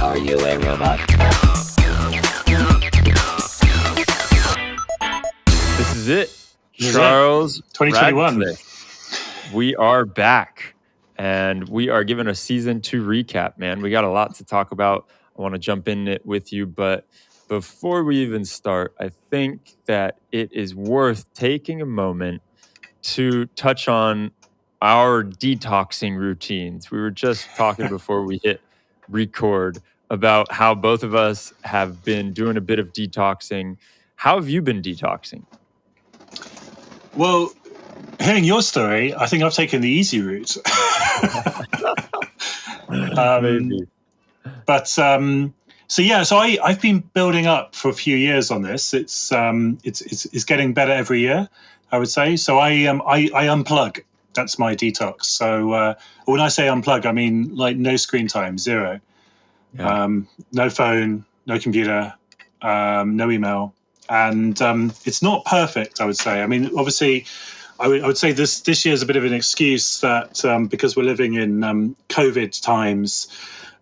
Are you a robot? This is it. This is Charles 2021. Radclyffe. We are back and we are giving a season 2 recap, man. We got a lot to talk about. I want to jump in it with you, but before we even start, I think that it is worth taking a moment to touch on our detoxing routines. We were just talking before we hit record about how both of us have been doing a bit of detoxing. How have you been detoxing? Well, hearing your story, I think I've taken the easy route. Maybe. So I've been building up for a few years on this. It's getting better every year, I would say. So I unplug. That's my detox. So when I say unplug, I mean like no screen time, zero. Yeah. No phone, no computer, no email. And it's not perfect, I would say. I mean, obviously, I would say this year is a bit of an excuse that because we're living in COVID times,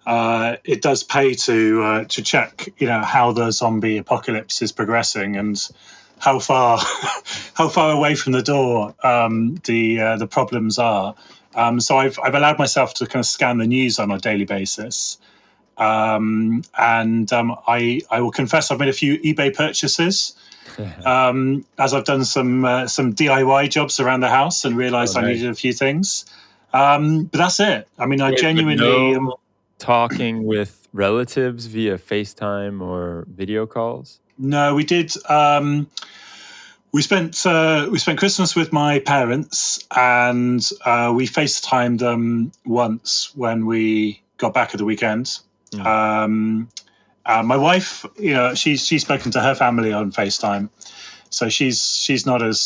it does pay to check, how the zombie apocalypse is progressing and how far away from the door the problems are. So I've allowed myself to kind of scan the news on a daily basis. I will confess I've made a few eBay purchases as I've done some DIY jobs around the house and realized I needed a few things. But that's it. I mean, I genuinely talking with relatives via FaceTime or video calls. No, we did. We spent Christmas with my parents, and we FaceTimed them once when we got back at the weekend. My wife, she's spoken to her family on FaceTime, so she's not as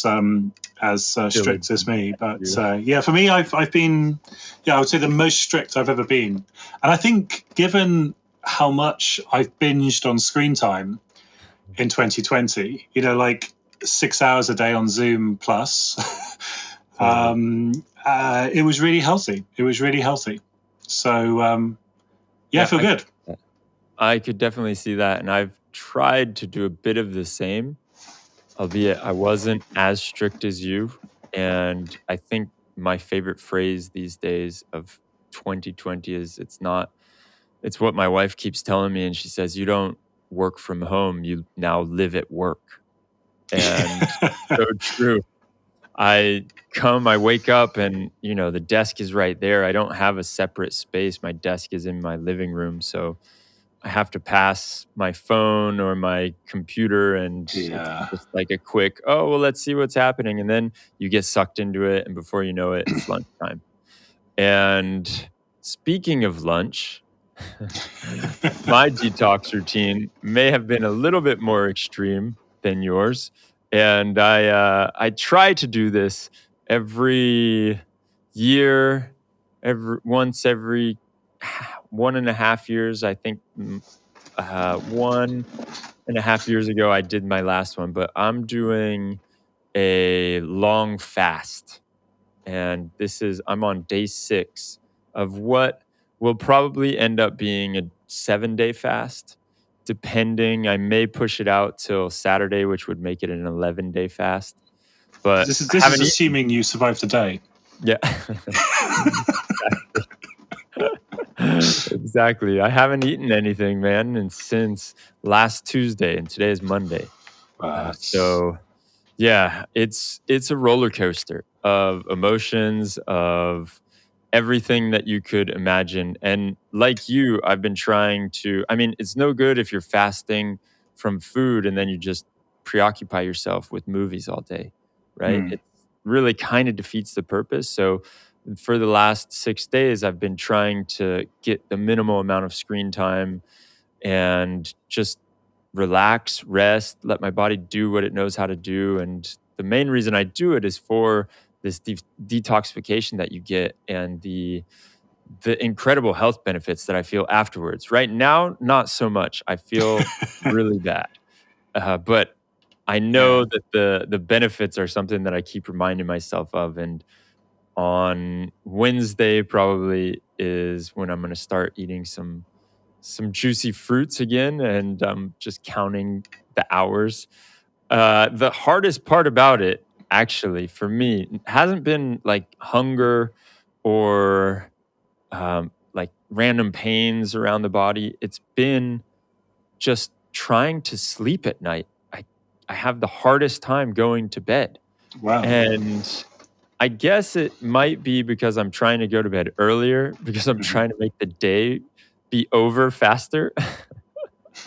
strict as me. But for me, I've been, I would say the most strict I've ever been. And I think given how much I've binged on screen time in 2020, like 6 hours a day on Zoom plus, it was really healthy. So I feel good. I could definitely see that, and I've tried to do a bit of the same, albeit I wasn't as strict as you. And I think my favorite phrase these days of 2020 is it's what my wife keeps telling me, and she says, you don't work from home, you now live at work. And so true. I wake up and, the desk is right there. I don't have a separate space. My desk is in my living room. So I have to pass my phone or my computer and it's just like a quick, let's see what's happening. And then you get sucked into it. And before you know it, it's lunchtime. And speaking of lunch, my detox routine may have been a little bit more extreme than yours. And I try to do this every year, once every 1.5 years. I think 1.5 years ago I did my last one, but I'm doing a long fast. And I'm on day 6 of what will probably end up being a 7-day fast. Depending, I may push it out till Saturday, which would make it an 11-day fast. But this is assuming you survive the day. Yeah. Exactly. I haven't eaten anything, man, and since last Tuesday, and today is Monday. So yeah, it's a roller coaster of emotions, of everything that you could imagine. And like you, I've been trying to, it's no good if you're fasting from food and then you just preoccupy yourself with movies all day, right? It really kind of defeats the purpose. So for the last 6 days, I've been trying to get the minimal amount of screen time and just relax, rest, let my body do what it knows how to do. And the main reason I do it is for this detoxification that you get and the incredible health benefits that I feel afterwards. Right now, not so much. I feel really bad. But I know that the benefits are something that I keep reminding myself of. And on Wednesday probably is when I'm going to start eating some some juicy fruits again, and just counting the hours. The hardest part about it, actually, for me, hasn't been like hunger or like random pains around the body. It's been just trying to sleep at night. I have the hardest time going to bed. Wow. And I guess it might be because I'm trying to go to bed earlier, because I'm trying to make the day be over faster.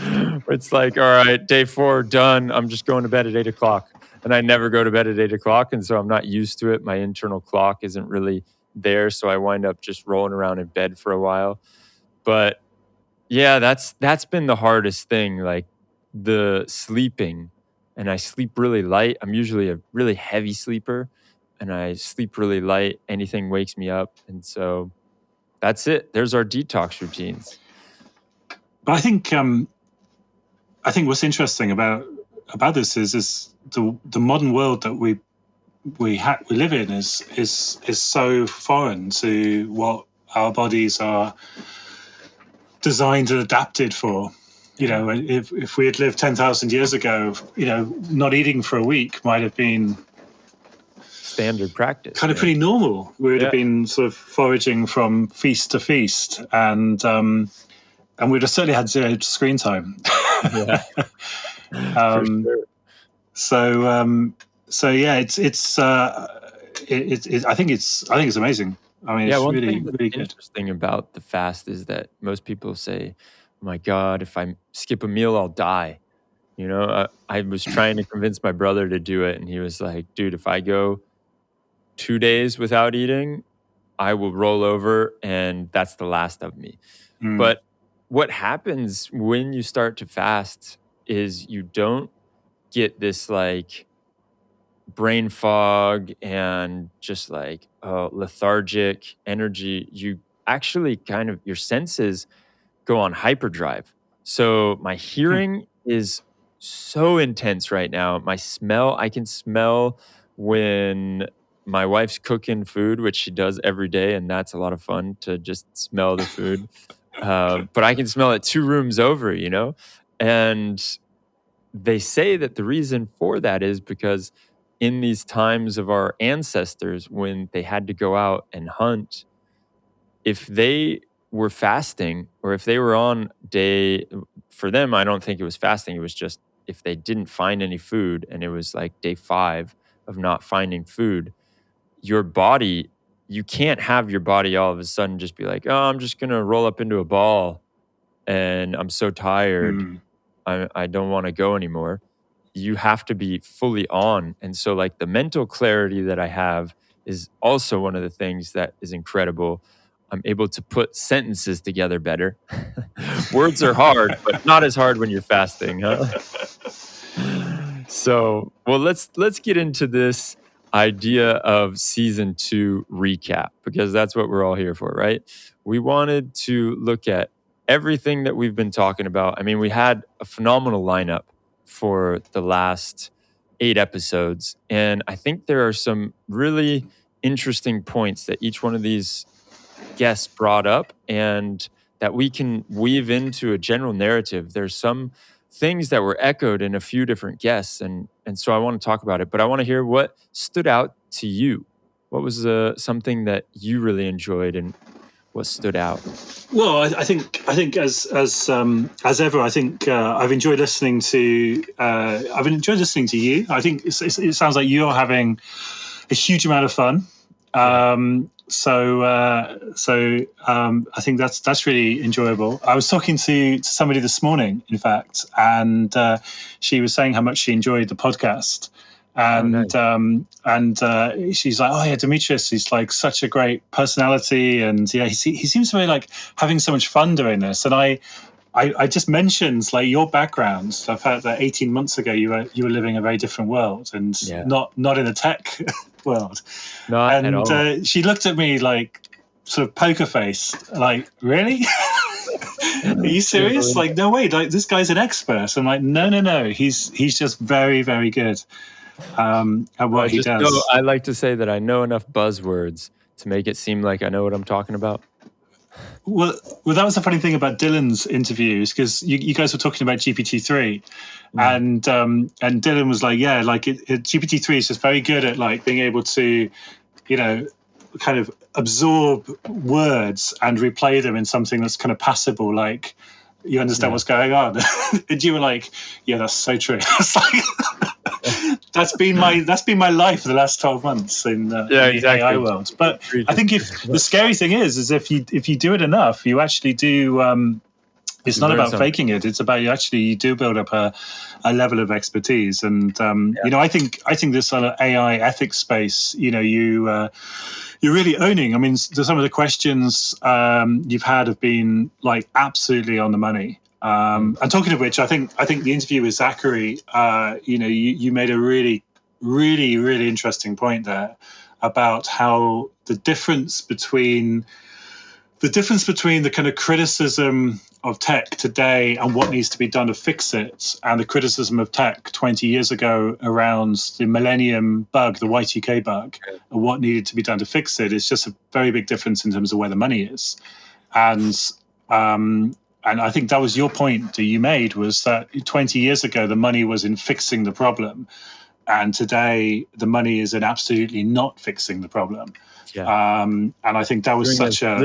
It's like, all right, day 4 done. I'm just going to bed at 8 o'clock. And I never go to bed at 8 o'clock. And so I'm not used to it. My internal clock isn't really there. So I wind up just rolling around in bed for a while. But yeah, that's been the hardest thing, like the sleeping. And I sleep really light. I'm usually a really heavy sleeper, and I sleep really light. Anything wakes me up. And so that's it. There's our detox routines. But I think what's interesting about this is the modern world that we live in is so foreign to what our bodies are designed and adapted for. You know, if we had lived 10,000 years ago, you know, not eating for a week might have been standard practice. Kind of pretty normal. We would have been sort of foraging from feast to feast, and we'd have certainly had zero screen time. Yeah. For sure. So yeah, it's I think it's amazing. I mean, Yeah, it's one really thing that's really good. interesting about the fast is that most people say, "Oh my God, if I skip a meal, I'll die." You know, I was trying to convince my brother to do it, and he was like, "Dude, if I go 2 days without eating, I will roll over, and that's the last of me." But what happens when you start to fast is you don't get this like brain fog and just like lethargic energy. You actually kind of, your senses go on hyperdrive. So my hearing is so intense right now. My smell, I can smell when my wife's cooking food, which she does every day, and that's a lot of fun to just smell the food. But I can smell it 2 rooms over, you know? And they say that the reason for that is because in these times of our ancestors, when they had to go out and hunt, if they were fasting or if they were on day, for them, I don't think it was fasting. It was just if they didn't find any food and it was like day 5 of not finding food, your body, you can't have your body all of a sudden just be like, oh, I'm just going to roll up into a ball and I'm so tired. I don't want to go anymore. You have to be fully on. And so like the mental clarity that I have is also one of the things that is incredible. I'm able to put sentences together better. Words are hard, but not as hard when you're fasting, huh? So, well, let's get into this idea of season 2 recap, because that's what we're all here for, right? We wanted to look at everything that we've been talking about. I mean, we had a phenomenal lineup for the last 8 episodes, and I think there are some really interesting points that each one of these guests brought up and that we can weave into a general narrative. There's some things that were echoed in a few different guests, and so I want to talk about it, but I want to hear what stood out to you. What was something that you really enjoyed, and what stood out? Well, I think as ever, I think I've enjoyed listening to you. I think it sounds like you're having a huge amount of fun. So I think that's really enjoyable. I was talking to somebody this morning, in fact, and she was saying how much she enjoyed the podcast. And she's like, oh yeah, Demetrios, he's like such a great personality, and yeah, he seems to be like having so much fun doing this. And I just mentioned like your background, the fact that 18 months ago you were living a very different world, and not in a tech world. Not at all. She looked at me like sort of poker face, like, really? Are you serious? Like, no way, like this guy's an expert. I'm like, no, he's just very, very good at what he does. I like to say that I know enough buzzwords to make it seem like I know what I'm talking about. Well, that was the funny thing about Dylan's interviews, because you guys were talking about GPT-3, and Dylan was like, yeah, like GPT-3 is just very good at like being able to, kind of absorb words and replay them in something that's kind of passable, like you understand what's going on. And you were like, yeah, that's so true. It's like, that's been my life for the last 12 months in the AI world. But I think if the scary thing is if you do it enough, you actually do. It's not about faking it. It's about you do build up a level of expertise. And I think this sort of AI ethics space, you're really owning. I mean, some of the questions you've had have been like absolutely on the money. And talking of which, I think the interview with Zachary, you made a really, really, really interesting point there about how the difference between the kind of criticism of tech today and what needs to be done to fix it, and the criticism of tech 20 years ago around the millennium bug, the Y2K bug, and what needed to be done to fix it, is just a very big difference in terms of where the money is. And I think that was your point that you made, was that 20 years ago, the money was in fixing the problem. And today, the money is in absolutely not fixing the problem. Yeah. And I think that was such a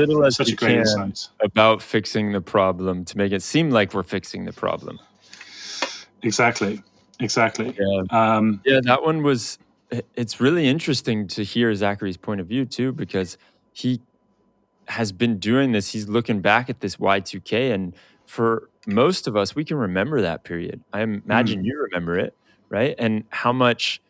great insight about fixing the problem to make it seem like we're fixing the problem. Exactly. Yeah, that one was. It's really interesting to hear Zachary's point of view too, because he has been doing this. He's looking back at this Y2K, and for most of us, we can remember that period. I imagine you remember it, right? And how much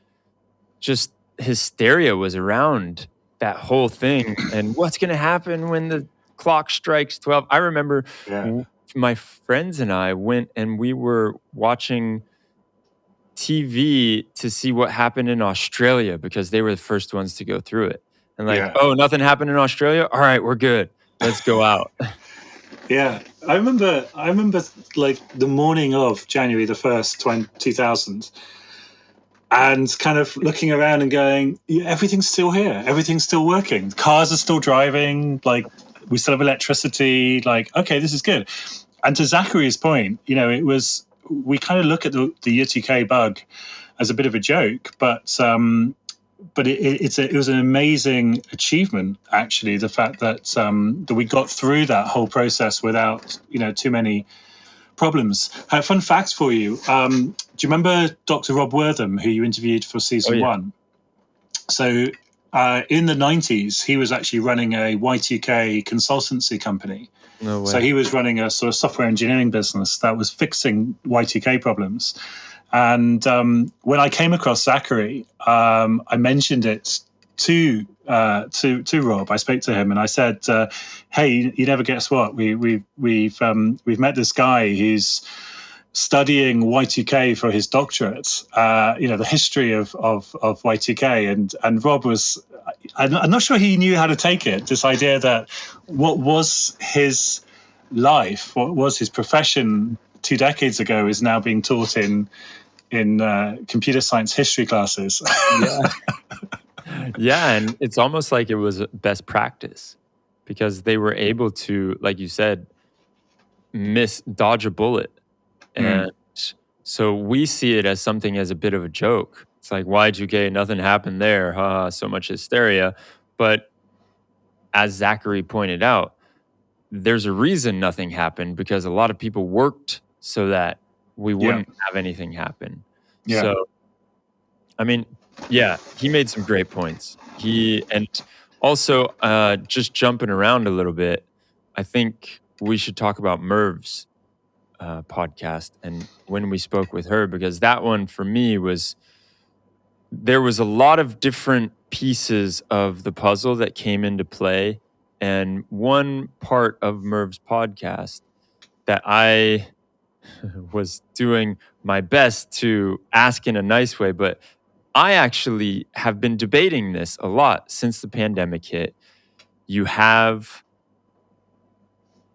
just hysteria was around that whole thing, and what's going to happen when the clock strikes 12. I remember my friends and I went and we were watching TV to see what happened in Australia, because they were the first ones to go through it. And oh, nothing happened in Australia? All right, we're good. Let's go out. Yeah. I remember like the morning of January the 1st, 2000, and kind of looking around and going, everything's still here. Everything's still working. Cars are still driving. Like, we still have electricity. Like, okay, this is good. And to Zachary's point, we kind of look at the Y2K bug as a bit of a joke, but it was an amazing achievement, actually, the fact that we got through that whole process without, too many problems. Fun fact for you. Do you remember Dr. Rob Wortham, who you interviewed for season 1? So in the 90s, he was actually running a Y2K consultancy company. No way. So he was running a sort of software engineering business that was fixing Y2K problems. And when I came across Zachary, I mentioned it to Rob. I spoke to him and I said, "Hey, you never guess what? We've met this guy who's studying Y2K for his doctorate. The history of Y2K." And Rob was, I'm not sure he knew how to take it. This idea that what was his life, what was his profession 2 decades ago, is now being taught in computer science history classes. Yeah, and it's almost like it was best practice, because they were able to, like you said, dodge a bullet. And so we see it as something as a bit of a joke. It's like, Y2K, nothing happened there. So much hysteria. But as Zachary pointed out, there's a reason nothing happened, because a lot of people worked so that we wouldn't have anything happen. Yeah. So, I mean, he made some great points. And also, just jumping around a little bit, I think we should talk about Merve's podcast and when we spoke with her, because that one for me there was a lot of different pieces of the puzzle that came into play. And one part of Merve's podcast that I was doing my best to ask in a nice way, but I actually have been debating this a lot since the pandemic hit. You have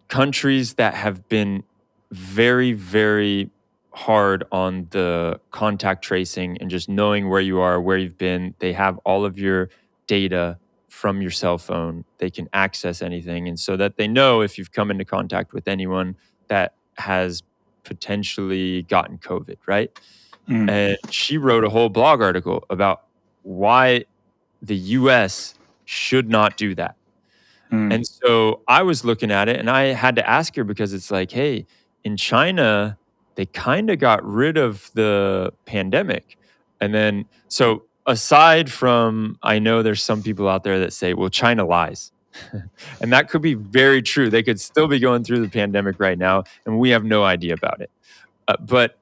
countries that have been very, very hard on the contact tracing and just knowing where you are, where you've been. They have all of your data from your cell phone. They can access anything. And so that they know if you've come into contact with anyone that has potentially gotten COVID, right? Mm, And she wrote a whole blog article about why the US should not do that. mm, And so I was looking at it and I had to ask her because it's like, hey, in China, they kind of got rid of the pandemic. And then, so aside from, I know there's some people out there that say, well, China lies. And that could be very true. They could still be going through the pandemic right now, and we have no idea about it. But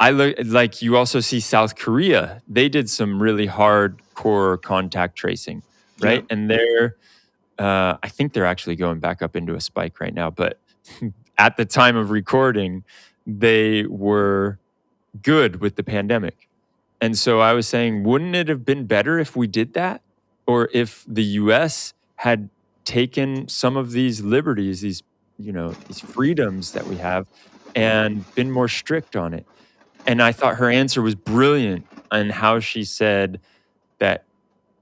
I look like you also see South Korea. They did some really hardcore contact tracing, yeah, right? And I think they're actually going back up into a spike right now. But at the time of recording, they were good with the pandemic. And so I was saying, wouldn't it have been better if we did that? Or if the US had taken some of these liberties, these freedoms that we have and been more strict on it? And I thought her answer was brilliant on how she said that,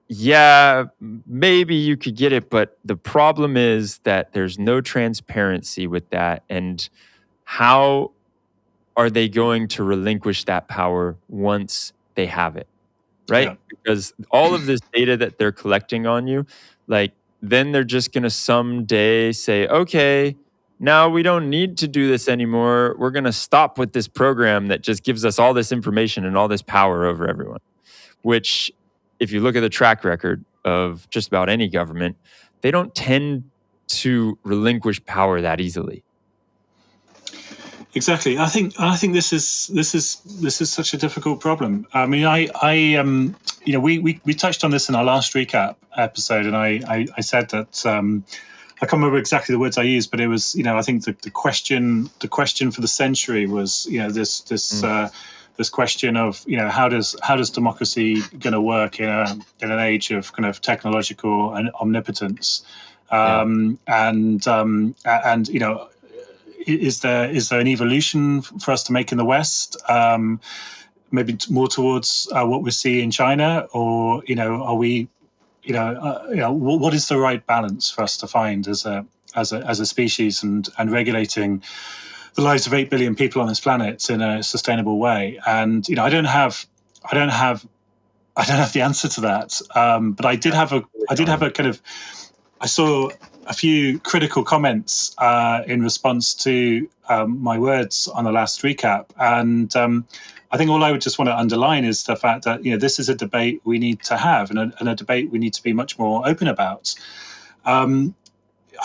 yeah, maybe you could get it, but the problem is that there's no transparency with that. And how are they going to relinquish that power once they have it? Right? yeah, Because all of this data that they're collecting on you, like, then they're just going to someday say, okay, now we don't need to do this anymore. We're going to stop with this program that just gives us all this information and all this power over everyone. Which, if you look at the track record of just about any government, they don't tend to relinquish power that easily. exactly. I think this is such a difficult problem. I mean, we touched on this in our last recap episode, and I said that I can't remember exactly the words I used, but it was, I think the question for the century was, this question of, how does democracy going to work in an age of kind of technological and omnipotence, Yeah. and is there an evolution for us to make in the West? Maybe more towards what we see in China, or are we, what is the right balance for us to find as a species, and regulating the lives of 8 billion people on this planet in a sustainable way? And I don't have the answer to that. But I did have a kind of, I saw a few critical comments in response to my words on the last recap, and I think all I would just want to underline is the fact that this is a debate we need to have, and a debate we need to be much more open about. I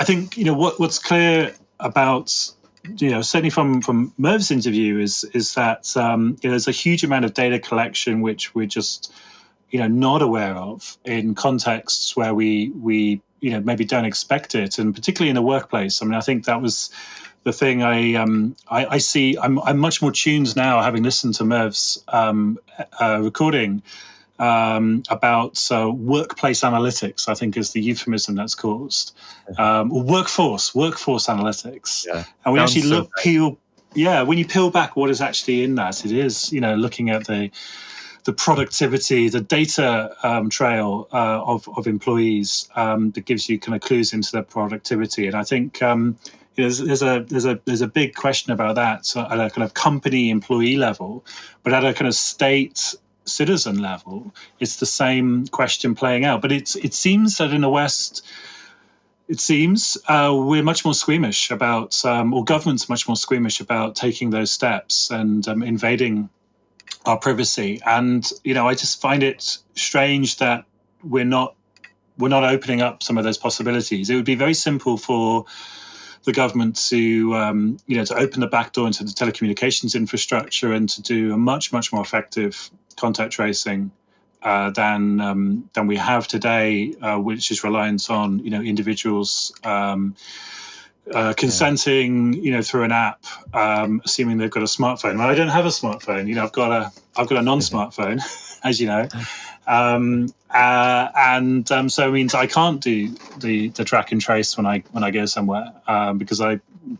think what's clear about certainly from Merve's interview is that there's a huge amount of data collection which we're just not aware of in contexts where we maybe don't expect it, and particularly in the workplace. I mean, I think that was the thing I see. I'm much more tuned now, having listened to Merve's recording about workplace analytics, I think is the euphemism that's caused, or workforce analytics. Yeah. And we Sounds actually so right. when you peel back what is actually in that, it is looking at the productivity, the data trail of employees that gives you kind of clues into their productivity. And I think there's a big question about that at a kind of company employee level, but at a kind of state citizen level, it's the same question playing out. But it seems that in the West, we're much more squeamish about, or government's much more squeamish about taking those steps and invading our privacy. And I just find it strange that we're not opening up some of those possibilities. It would be very simple for the government to to open the back door into the telecommunications infrastructure and to do a much more effective contact tracing than we have today, which is reliant on individuals consenting through an app, assuming they've got a smartphone. Well, I don't have a smartphone. I've got a non-smartphone, as you know, and so it means I can't do the track and trace when I go somewhere, because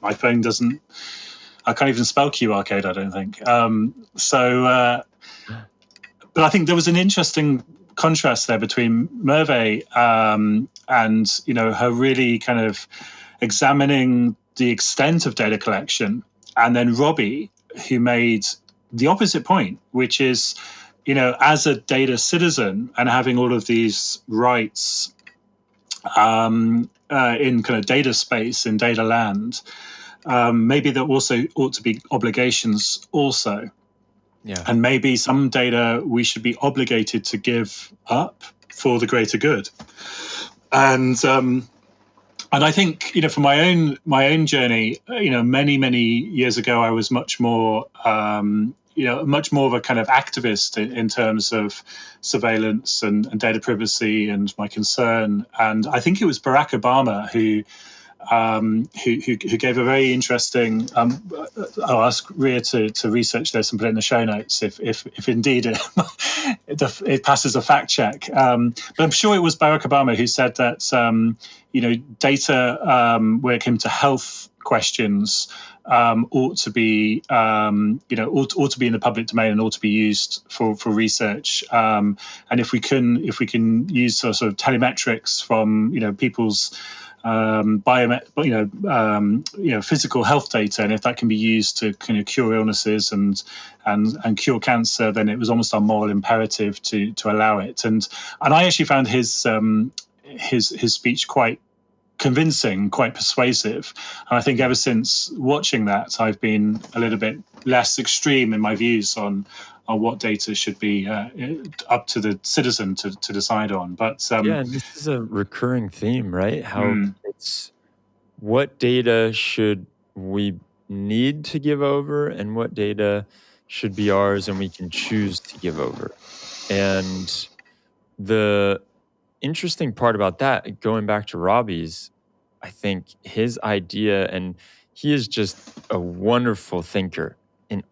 my phone doesn't. I can't even spell QR code, I don't think. But I think there was an interesting contrast there between Merve and her really kind of examining the extent of data collection, and then Robbie, who made the opposite point, which is, as a data citizen and having all of these rights in kind of data space, in data land, maybe there also ought to be obligations also. Yeah. And maybe some data we should be obligated to give up for the greater good. And I think, for my own journey, many years ago, I was much more much more of a kind of activist in terms of surveillance and data privacy and my concern. And I think it was Barack Obama who gave a very interesting. I'll ask Ria to research this and put it in the show notes if indeed it passes a fact check. But I'm sure it was Barack Obama who said that data when it came to health questions ought to be ought to be in the public domain and ought to be used for research. And if we can use sort of telemetrics from people's physical health data, and if that can be used to kind of cure illnesses and cure cancer, then it was almost our moral imperative to allow it. And I actually found his speech quite convincing, quite persuasive. And I think ever since watching that, I've been a little bit less extreme in my views on what data should be up to the citizen to decide on. But and this is a recurring theme, right? How it's what data should we need to give over and what data should be ours and we can choose to give over. And the interesting part about that, going back to Robbie's, I think his idea, and he is just a wonderful thinker in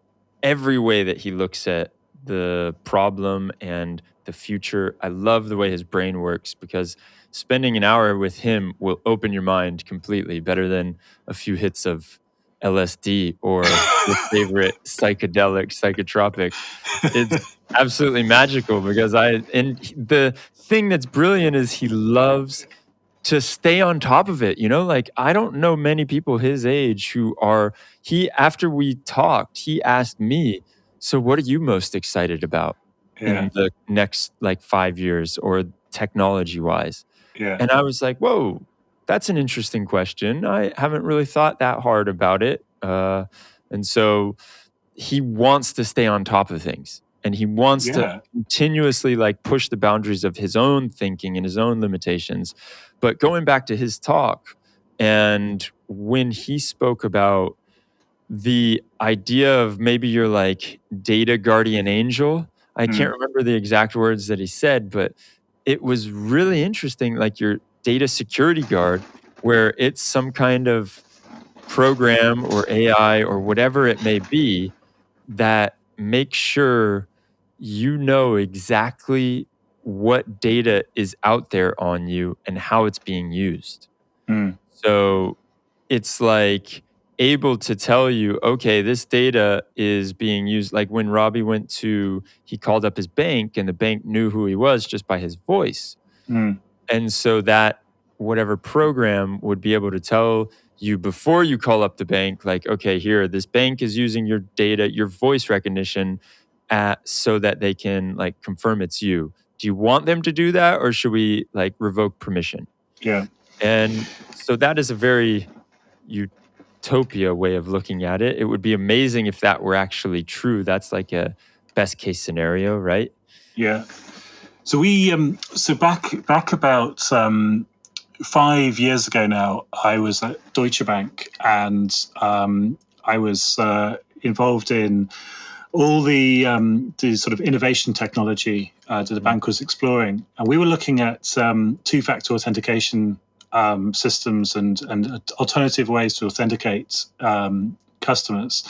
every way that he looks at the problem and the future. I love the way his brain works because spending an hour with him will open your mind completely, better than a few hits of LSD or your favorite psychotropic. It's absolutely magical because the thing that's brilliant is he loves to stay on top of it. Like I don't know many people his age who are, after we talked, he asked me, so what are you most excited about in the next 5 years or technology wise? And I was like, whoa, that's an interesting question. I haven't really thought that hard about it. And so he wants to stay on top of things. And he wants to continuously push the boundaries of his own thinking and his own limitations. But going back to his talk, and when he spoke about the idea of maybe you're data guardian angel, I can't remember the exact words that he said, but it was really interesting, your data security guard, where it's some kind of program or AI or whatever it may be that make sure you know exactly what data is out there on you and how it's being used. So it's able to tell you, okay, this data is being used. Like when Robbie he called up his bank and the bank knew who he was just by his voice. And so that whatever program would be able to tell you before you call up the bank, okay, here, this bank is using your data, your voice recognition, so that they can confirm it's you. Do you want them to do that, or should we revoke permission? Yeah. And so that is a very utopia way of looking at it. It would be amazing if that were actually true. That's a best case scenario, right? Yeah. So back about 5 years ago now, I was at Deutsche Bank, and I was involved in all the sort of innovation technology that the bank was exploring, and we were looking at two-factor authentication systems and alternative ways to authenticate customers.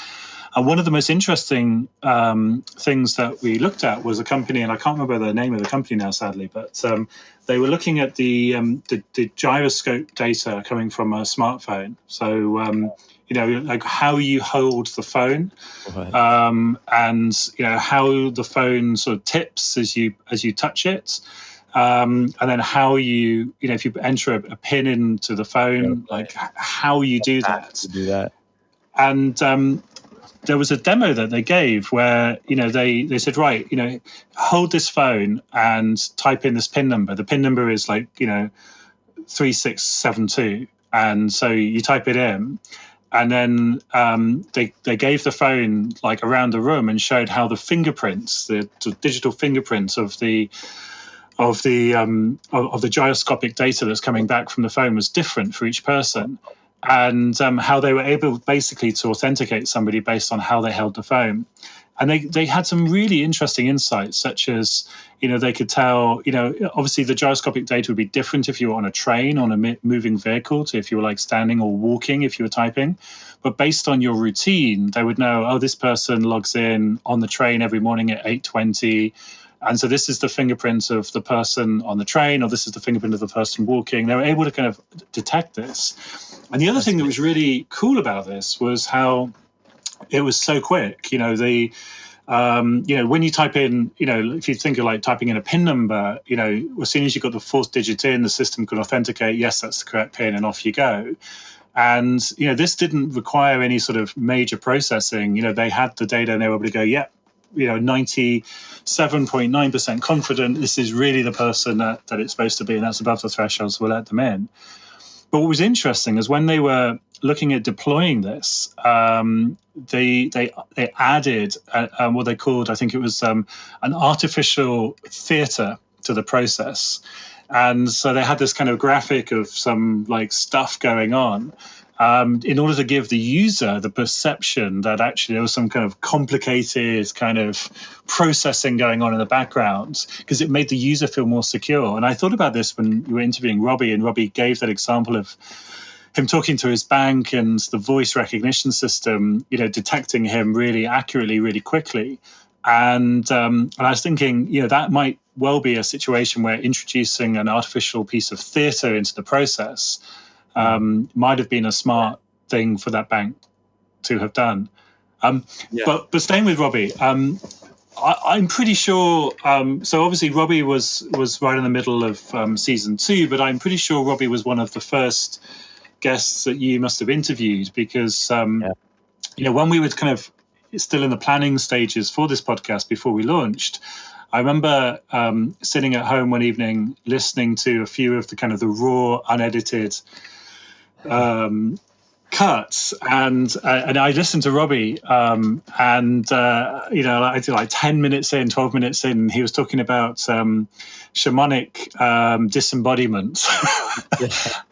And one of the most interesting things that we looked at was a company, and I can't remember the name of the company now, sadly, but they were looking at the gyroscope data coming from a smartphone. So like how you hold the phone, What? and how the phone sort of tips as you touch it, and then how you if you enter a pin into the phone, Okay. like how you do that. To do that. And there was a demo that they gave where they said, right, hold this phone and type in this pin number. The pin number is like 3672, and so you type it in, and then they gave the phone like around the room and showed how the fingerprints, the digital fingerprints of the gyroscopic data that's coming back from the phone was different for each person, and how they were able basically to authenticate somebody based on how they held the phone. And they had some really interesting insights, such as, they could tell, obviously the gyroscopic data would be different if you were on a train, on a moving vehicle, to if you were like standing or walking, if you were typing. But based on your routine, they would know, oh, this person logs in on the train every morning at 8:20. And so this is the fingerprint of the person on the train, or this is the fingerprint of the person walking. They were able to kind of detect this. And the other thing that was really cool about this was how it was so quick. When you type in, if you think of like typing in a PIN number, as soon as you got the fourth digit in, the system could authenticate, yes, that's the correct PIN, and off you go. And, this didn't require any sort of major processing. They had the data and they were able to go, yep, 97.9% confident this is really the person that it's supposed to be, and that's above the threshold, so we'll let them in. But what was interesting is when they were looking at deploying this, they added what they called, I think it was an artificial theater to the process. And so they had this kind of graphic of some like stuff going on, in order to give the user the perception that actually there was some kind of complicated kind of processing going on in the background, because it made the user feel more secure. And I thought about this when we were interviewing Robbie, and Robbie gave that example of him talking to his bank and the voice recognition system, detecting him really accurately, really quickly. And I was thinking, that might well be a situation where introducing an artificial piece of theatre into the process might have been a smart thing for that bank to have done. But staying with Robbie, I'm pretty sure. So obviously Robbie was right in the middle of season 2, but I'm pretty sure Robbie was one of the first guests that you must have interviewed, because when we were kind of still in the planning stages for this podcast before we launched, I remember sitting at home one evening listening to a few of the kind of the raw, unedited cuts, and I listened to Robbie, and I did like 10 minutes in, 12 minutes in, he was talking about shamanic disembodiment.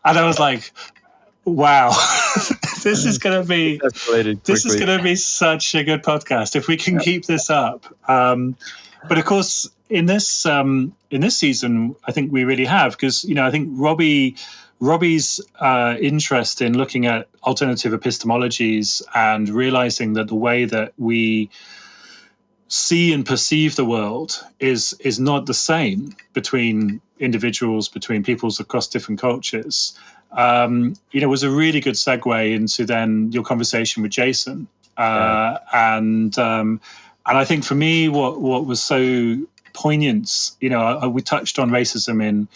And I was like, wow, this is going to be such a good podcast if we can keep this up. But of course, in this season, I think we really have, because I think Robbie's interest in looking at alternative epistemologies and realizing that the way that we see and perceive the world is not the same between individuals, between peoples across different cultures, was a really good segue into then your conversation with Jason. And I think for me, what was so poignant, we touched on racism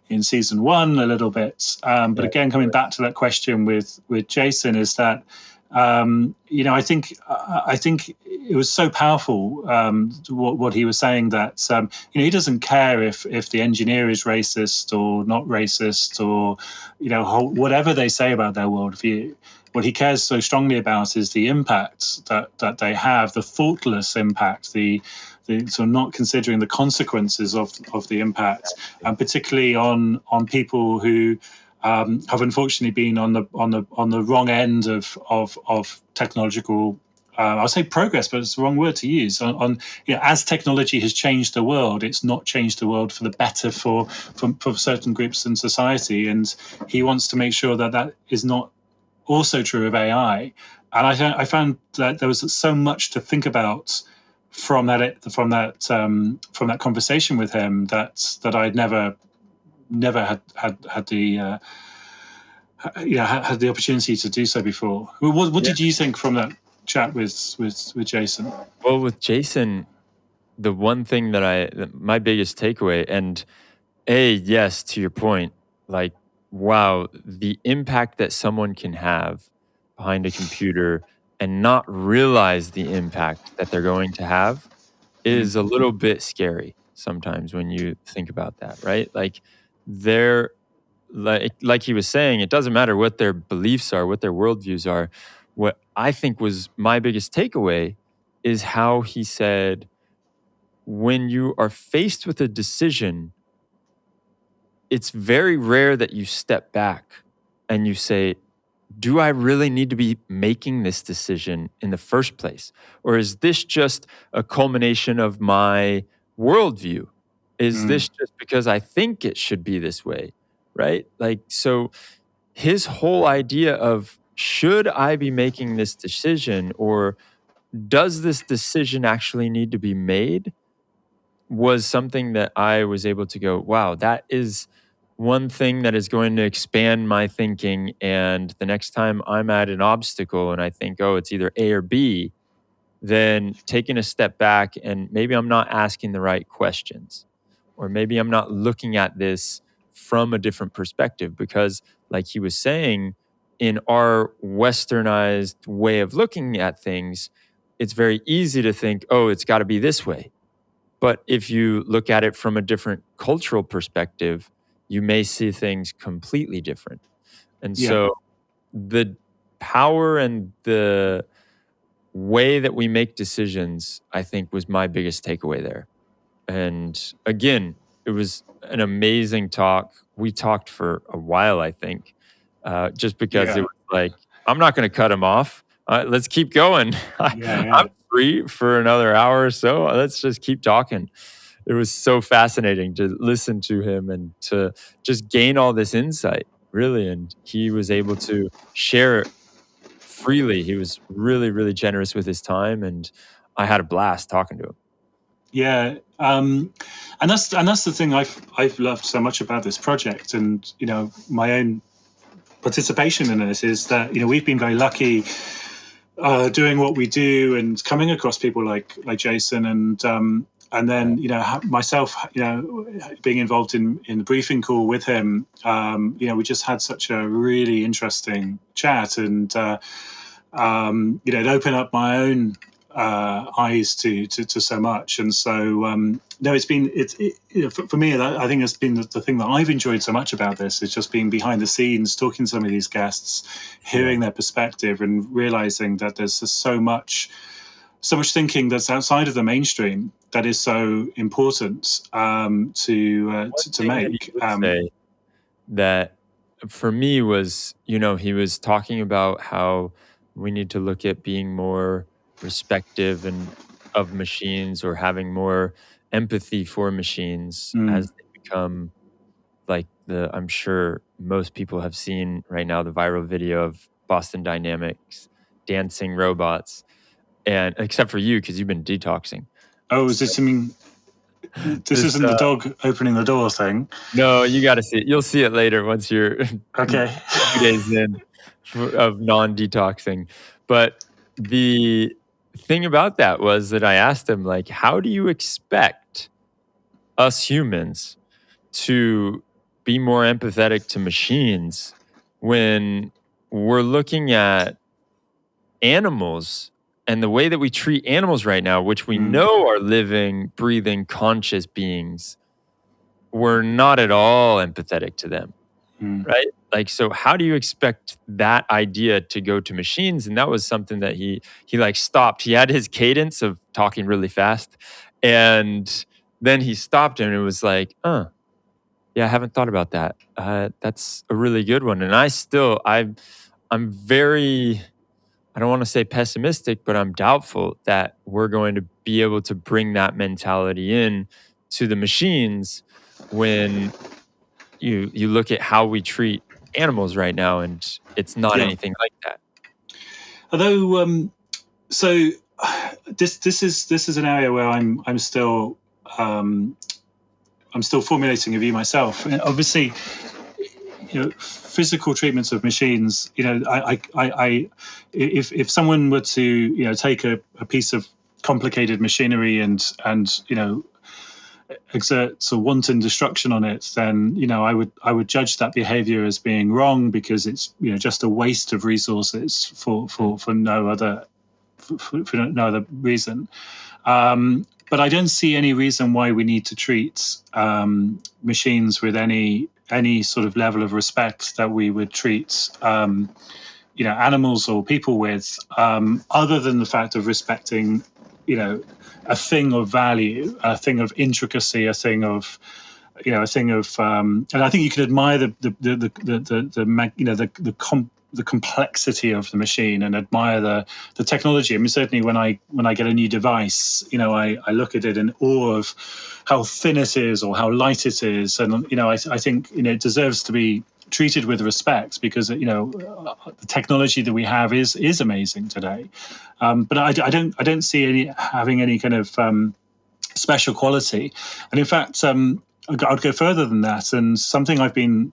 in season 1 a little bit, but again, coming back to that question with Jason, is that I think it was so powerful, what he was saying, that he doesn't care if the engineer is racist or not racist, or whatever they say about their worldview. What he cares so strongly about is the impact that they have, the thoughtless impact, the sort of not considering the consequences of the impact, and particularly on people who have unfortunately been on the wrong end of technological, I'll say progress, but it's the wrong word to use. As technology has changed the world, it's not changed the world for the better for certain groups in society, and he wants to make sure that is not also true of AI. And I found that there was so much to think about from that conversation with him that I'd never had had the opportunity to do so before. What Yeah. did you think from that chat with Jason? Well, with Jason, the one thing my biggest takeaway, and yes, to your point, like, wow, the impact that someone can have behind a computer and not realize the impact that they're going to have Mm, is a little bit scary sometimes when you think about that, right? Like, they're like he was saying, it doesn't matter what their beliefs are, what their worldviews are. What I think was my biggest takeaway is how he said, when you are faced with a decision, it's very rare that you step back and you say, do I really need to be making this decision in the first place? Or is this just a culmination of my worldview? Is mm, this just because I think it should be this way? Right? Like, so his whole idea of, should I be making this decision, or does this decision actually need to be made, was something that I was able to go, wow, that is one thing that is going to expand my thinking. And the next time I'm at an obstacle and I think, oh, it's either A or B, then taking a step back and maybe I'm not asking the right questions, or maybe I'm not looking at this from a different perspective. Because, like he was saying, in our westernized way of looking at things, it's very easy to think, oh, it's got to be this way. But if you look at it from a different cultural perspective, you may see things completely different. And yeah, so the power and the way that we make decisions, I think, was my biggest takeaway there. And again, it was an amazing talk. We talked for a while, I think, just because it yeah, was like, I'm not going to cut him off. Let's keep going. yeah, I'm free for another hour or so. Let's just keep talking. It was so fascinating to listen to him and to just gain all this insight, really. And he was able to share it freely. He was really, really generous with his time. And I had a blast talking to him. yeah. And that's the thing I've loved so much about this project, and my own participation in this is that we've been very lucky doing what we do and coming across people like Jason, and then myself being involved in the briefing call with him. We just had such a really interesting chat, and it opened up my own eyes to so much. And so no, for me, I think it's been the thing that I've enjoyed so much about this is just being behind the scenes, talking to some of these guests, hearing their perspective, and realizing that there's just so much thinking that's outside of the mainstream that is so important to Thing that he make. did say that for me was, he was talking about how we need to look at being more respective and of machines, or having more empathy for machines Mm. as they become like I'm sure most people have seen right now the viral video of Boston Dynamics dancing robots, and except for you, because you've been detoxing. Oh, is So this? I mean, this this isn't the dog opening the door thing. No, you gotta see it. You'll see it later once you're Okay. 2 days in of non-detoxing. But the thing about that was that I asked him, like, "How do you expect us humans to be more empathetic to machines when we're looking at animals and the way that we treat animals right now, which we Mm, know are living, breathing, conscious beings? We're not at all empathetic to them." mm. Right? Like, so how do you expect that idea to go to machines? And that was something that he like stopped. He had his cadence of talking really fast, and then he stopped and it was like, yeah, I haven't thought about that. That's a really good one. And I'm very, I don't want to say pessimistic, but I'm doubtful that we're going to be able to bring that mentality in to the machines when you look at how we treat animals right now, and it's not Yeah. anything like that. Although, so this is an area where um, I'm still formulating a view myself. And obviously, physical treatments of machines. If someone were to take a piece of complicated machinery and exert wanton destruction on it, then I would judge that behavior as being wrong, because it's just a waste of resources for no other reason. But I don't see any reason why we need to treat machines with any sort of level of respect that we would treat animals or people with, other than the fact of respecting a thing of value, a thing of intricacy, a thing of and I think you can admire the complexity of the machine and admire the technology. I mean, certainly when I get a new device, I look at it in awe of how thin it is or how light it is, and I think it deserves to be treated with respect, because the technology that we have is amazing today. But I don't see having any kind of special quality, and in fact, I'd go further than that. And something I've been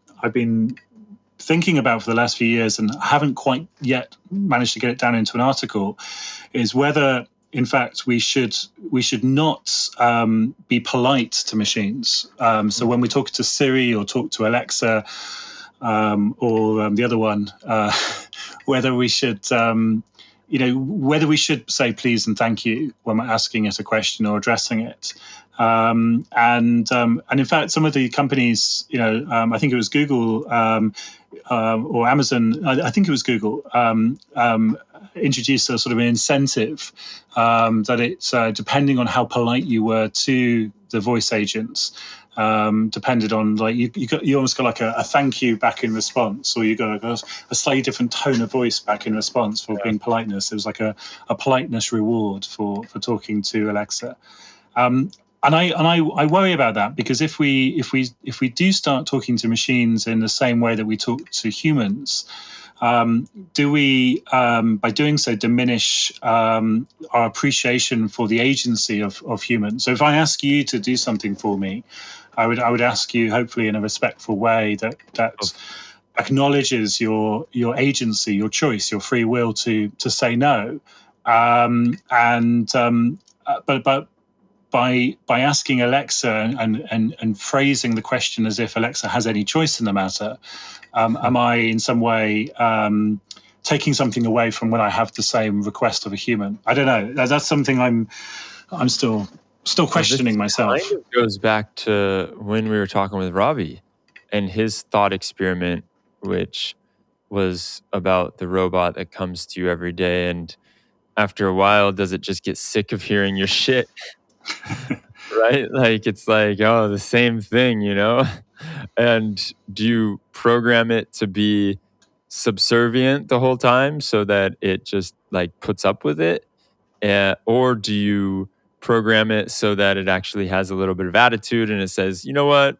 thinking about for the last few years, and haven't quite yet managed to get it down into an article, is whether, in fact, we should not be polite to machines. So when we talk to Siri or talk to Alexa, or the other one, whether we should say please and thank you when we're asking it a question or addressing it. And in fact, some of the companies, I think it was Google or Amazon, I think it was Google, introduced a sort of an incentive that it's depending on how polite you were to the voice agents, depended on, like, you almost got like a thank you back in response, or you got a slightly different tone of voice back in response for being politeness. It was like a politeness reward for talking to Alexa. And I worry about that, because if we do start talking to machines in the same way that we talk to humans, do we, by doing so, diminish our appreciation for the agency of humans? So if I ask you to do something for me, I would ask you, hopefully in a respectful way, that acknowledges your agency, your choice, your free will to say no. But by asking Alexa and phrasing the question as if Alexa has any choice in the matter, am I in some way taking something away from when I have the same request of a human? I don't know. That's something I'm still questioning myself. Kind of goes back to when we were talking with Robbie and his thought experiment, which was about the robot that comes to you every day, and after a while, does it just get sick of hearing your shit? Right? Like, it's like, oh, the same thing, And do you program it to be subservient the whole time so that it just like puts up with it? Or do you program it so that it actually has a little bit of attitude and it says, you know what?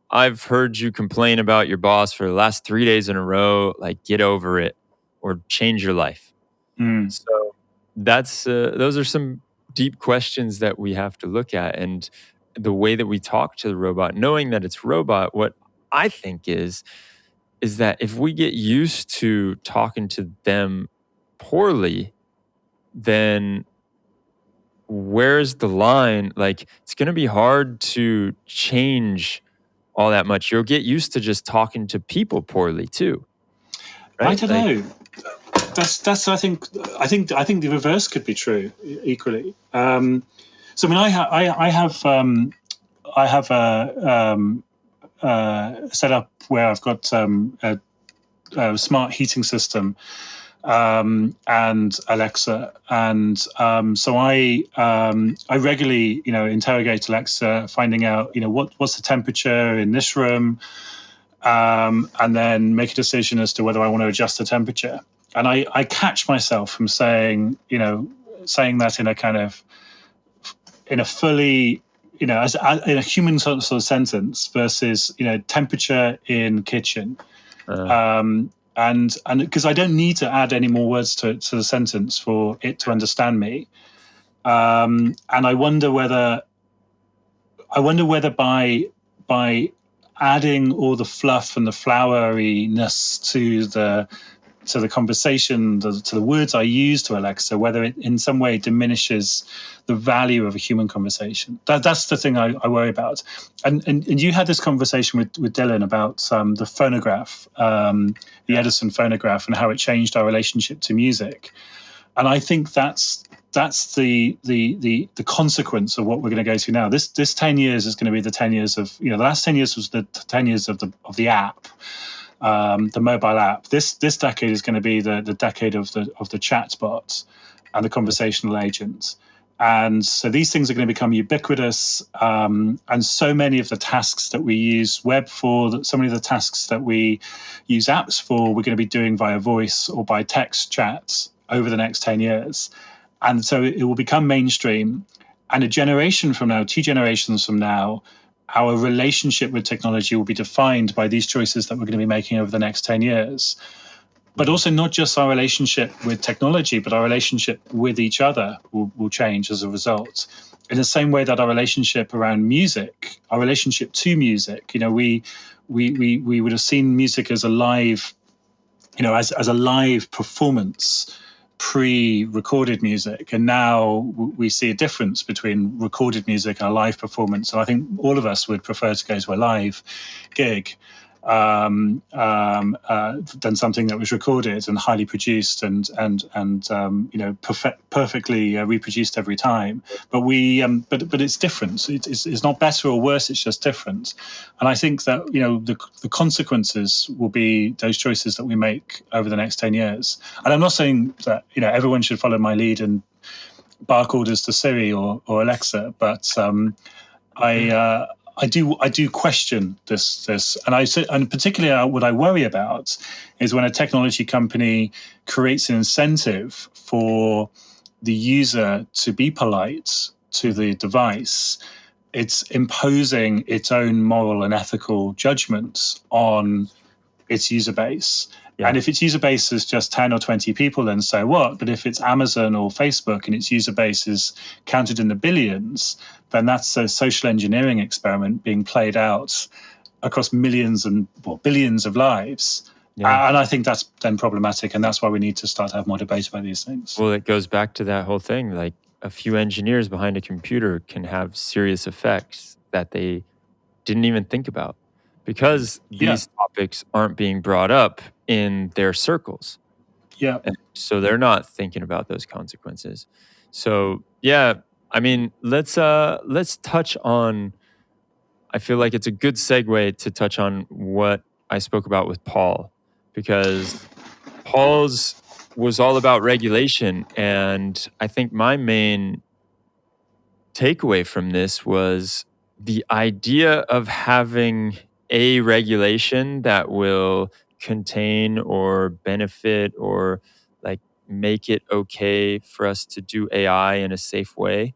I've heard you complain about your boss for the last 3 days in a row. Like, get over it or change your life. Mm. So those are some deep questions that we have to look at. And the way that we talk to the robot, knowing that it's robot, what I think is that if we get used to talking to them poorly, then where's the line? Like, it's going to be hard to change all that much. You'll get used to just talking to people poorly too. Right? I don't know. That's I think the reverse could be true equally. So I mean, I have a setup where I've got a smart heating system and Alexa, and so I regularly interrogate Alexa, finding out what's the temperature in this room, and then make a decision as to whether I want to adjust the temperature. And I catch myself from saying that in a kind of in a fully as in a human sort of sentence versus temperature in kitchen. And because I don't need to add any more words to the sentence for it to understand me, and I wonder whether by adding all the fluff and the floweriness to the conversation, to the words I use to Alexa, whether it in some way diminishes the value of a human conversation. That's the thing I worry about. And you had this conversation with Dylan about the phonograph, the Edison phonograph, and how it changed our relationship to music. And I think that's the consequence of what we're going to go through now. This 10 years is going to be the 10 years of, the last 10 years was the 10 years of the app. The mobile app. This decade is going to be the decade of the chatbot and the conversational agent. And so these things are going to become ubiquitous. And so many of the tasks that we use web for, so many of the tasks that we use apps for, we're going to be doing via voice or by text chats over the next 10 years. And so it will become mainstream. And a generation from now, 2 generations from now, our relationship with technology will be defined by these choices that we're going to be making over the next 10 years. But also not just our relationship with technology, but our relationship with each other will change as a result. In the same way that our relationship around music, our relationship to music, we would have seen music as a live, as a live performance, pre-recorded music, and now we see a difference between recorded music and a live performance. And I think all of us would prefer to go to a live gig than something that was recorded and highly produced and perfectly reproduced every time. But but it's different. It's not better or worse. It's just different. And I think that the consequences will be those choices that we make over the next 10 years. And I'm not saying that everyone should follow my lead and bark orders to Siri or Alexa, but I do question this, and particularly what I worry about is when a technology company creates an incentive for the user to be polite to the device. It's imposing its own moral and ethical judgments on its user base. Yeah. And if its user base is just 10 or 20 people, then so what? But if it's Amazon or Facebook and its user base is counted in the billions, then that's a social engineering experiment being played out across millions and billions of lives. Yeah. And I think that's then problematic, and that's why we need to start to have more debate about these things. Well, it goes back to that whole thing, like a few engineers behind a computer can have serious effects that they didn't even think about, because these topics aren't being brought up in their circles. Yeah. And so they're not thinking about those consequences. So yeah, I mean, let's touch on, I feel like it's a good segue to touch on what I spoke about with Paul, because Paul's was all about regulation. And I think my main takeaway from this was the idea of having a regulation that will contain or benefit or like make it okay for us to do AI in a safe way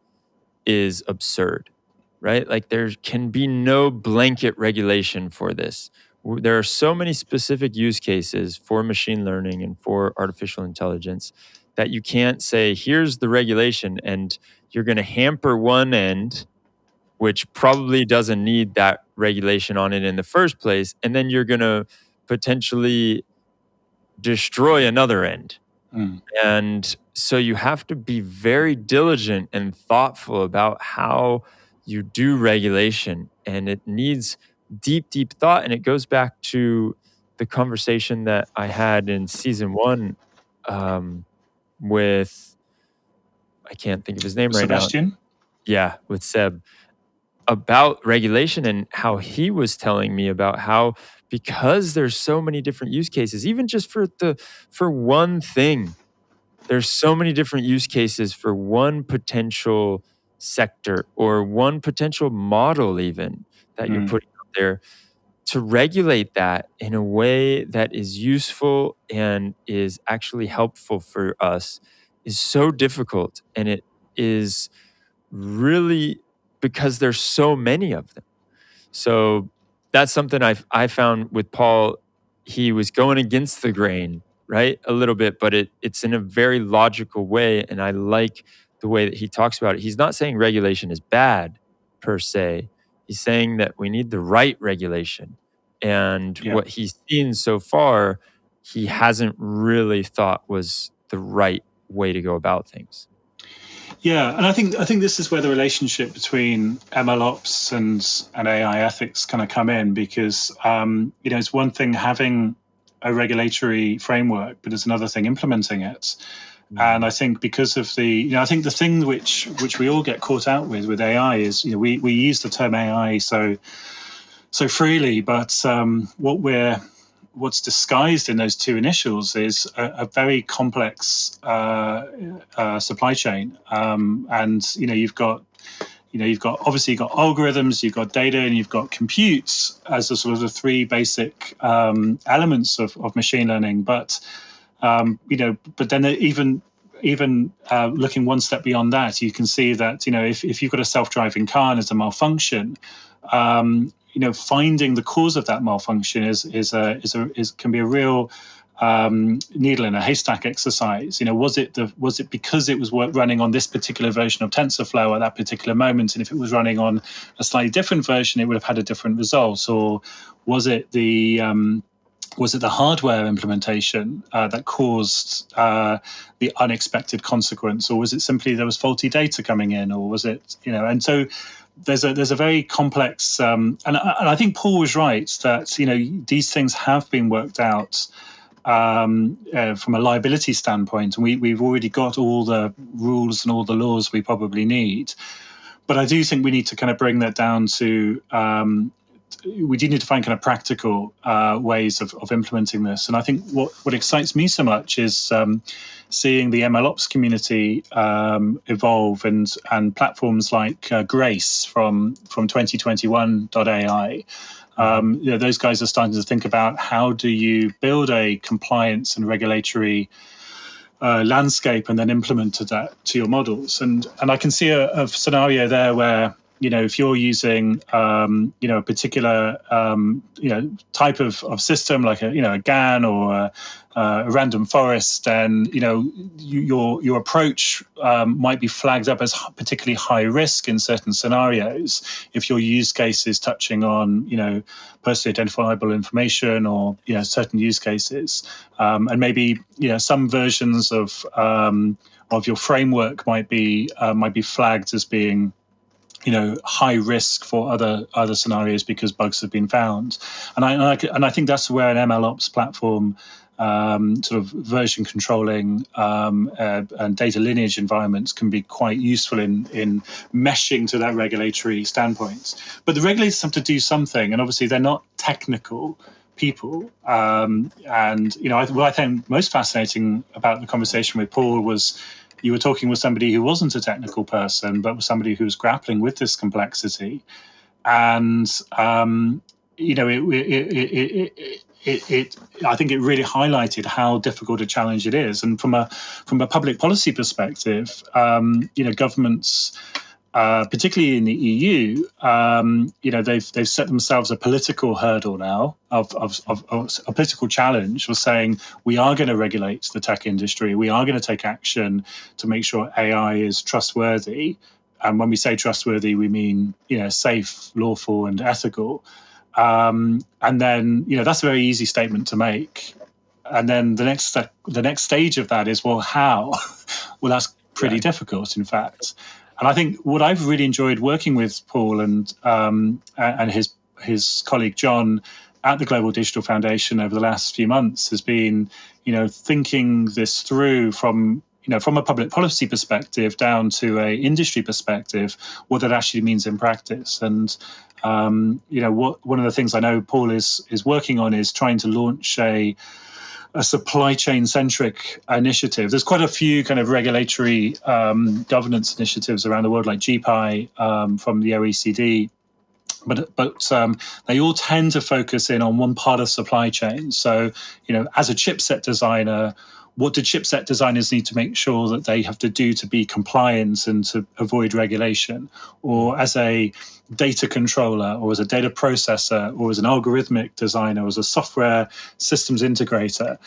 is absurd, right? Like there can be no blanket regulation for this. There are so many specific use cases for machine learning and for artificial intelligence that you can't say, here's the regulation, and you're going to hamper one end, which probably doesn't need that regulation on it in the first place, and then you're going to potentially destroy another end. And so you have to be very diligent and thoughtful about how you do regulation, and it needs deep, deep thought. And it goes back to the conversation that I had in season 1 with, I can't think of his name right now. Sebastian? Yeah, with Seb, about regulation, and how he was telling me about how, because there's so many different use cases, even just for one thing, there's so many different use cases for one potential sector or one potential model even that you're putting out there. To regulate that in a way that is useful and is actually helpful for us is so difficult. And it is really because there's so many of them. So that's something I found with Paul. He was going against the grain, right? A little bit, but it's in a very logical way. And I like the way that he talks about it. He's not saying regulation is bad per se, He's saying that we need the right regulation. And Yeah. what he's seen so far, he hasn't really thought was the right way to go about things. Yeah, and I think this is where the relationship between MLOps and AI ethics kind of come in, because it's one thing having a regulatory framework, but it's another thing implementing it. And I think because of I think the thing which we all get caught out with AI is, we use the term AI so freely, but what's disguised in those two initials is a very complex supply chain, and you've got algorithms, you've got data, and you've got compute as the sort of the three basic elements of machine learning. But but then even looking one step beyond that, you can see that if you've got a self-driving car and there's a malfunction, finding the cause of that malfunction can be a real needle in a haystack exercise. Was it because it was running on this particular version of TensorFlow at that particular moment, and if it was running on a slightly different version, it would have had a different result? Or was it the hardware implementation that caused the unexpected consequence, or was it simply there was faulty data coming in, or was it And so there's a very complex, and I think Paul was right that these things have been worked out from a liability standpoint, and we've already got all the rules and all the laws we probably need. But I do think we need to kind of bring that down to we do need to find kind of practical ways of implementing this. And I think what excites me so much is seeing the MLOps community evolve, and platforms like Grace from 2021.ai. Those guys are starting to think about how do you build a compliance and regulatory landscape and then implement that to your models. And I can see a scenario there where if you're using a particular type of system, like a GAN or a random forest, then your approach might be flagged up as particularly high risk in certain scenarios if your use case is touching on personally identifiable information or certain use cases, and maybe some versions of your framework might be flagged as being high risk for other scenarios because bugs have been found. And I think that's where an MLOps platform, sort of version controlling and data lineage environments can be quite useful in meshing to that regulatory standpoint. But the regulators have to do something, and obviously they're not technical people. And what I think most fascinating about the conversation with Paul was you were talking with somebody who wasn't a technical person, but was somebody who was grappling with this complexity. And I think it really highlighted how difficult a challenge it is. And from a public policy perspective, governments, particularly in the EU, they've set themselves a political hurdle now of a political challenge of saying we are going to regulate the tech industry, we are going to take action to make sure AI is trustworthy. And when we say trustworthy, we mean safe, lawful, and ethical. And then that's a very easy statement to make. And then the next stage of that is, well, how? Well, that's pretty difficult, in fact. And I think what I've really enjoyed working with Paul and his colleague John at the Global Digital Foundation over the last few months has been, thinking this through from a public policy perspective down to a industry perspective, what that actually means in practice. And one of the things I know Paul is working on is trying to launch a supply chain centric initiative. There's quite a few kind of regulatory governance initiatives around the world, like GPI from the OECD, but they all tend to focus in on one part of supply chain. So as a chipset designer, what do chipset designers need to make sure that they have to do to be compliant and to avoid regulation? Or as a data controller, or as a data processor, or as an algorithmic designer, or as a software systems integrator.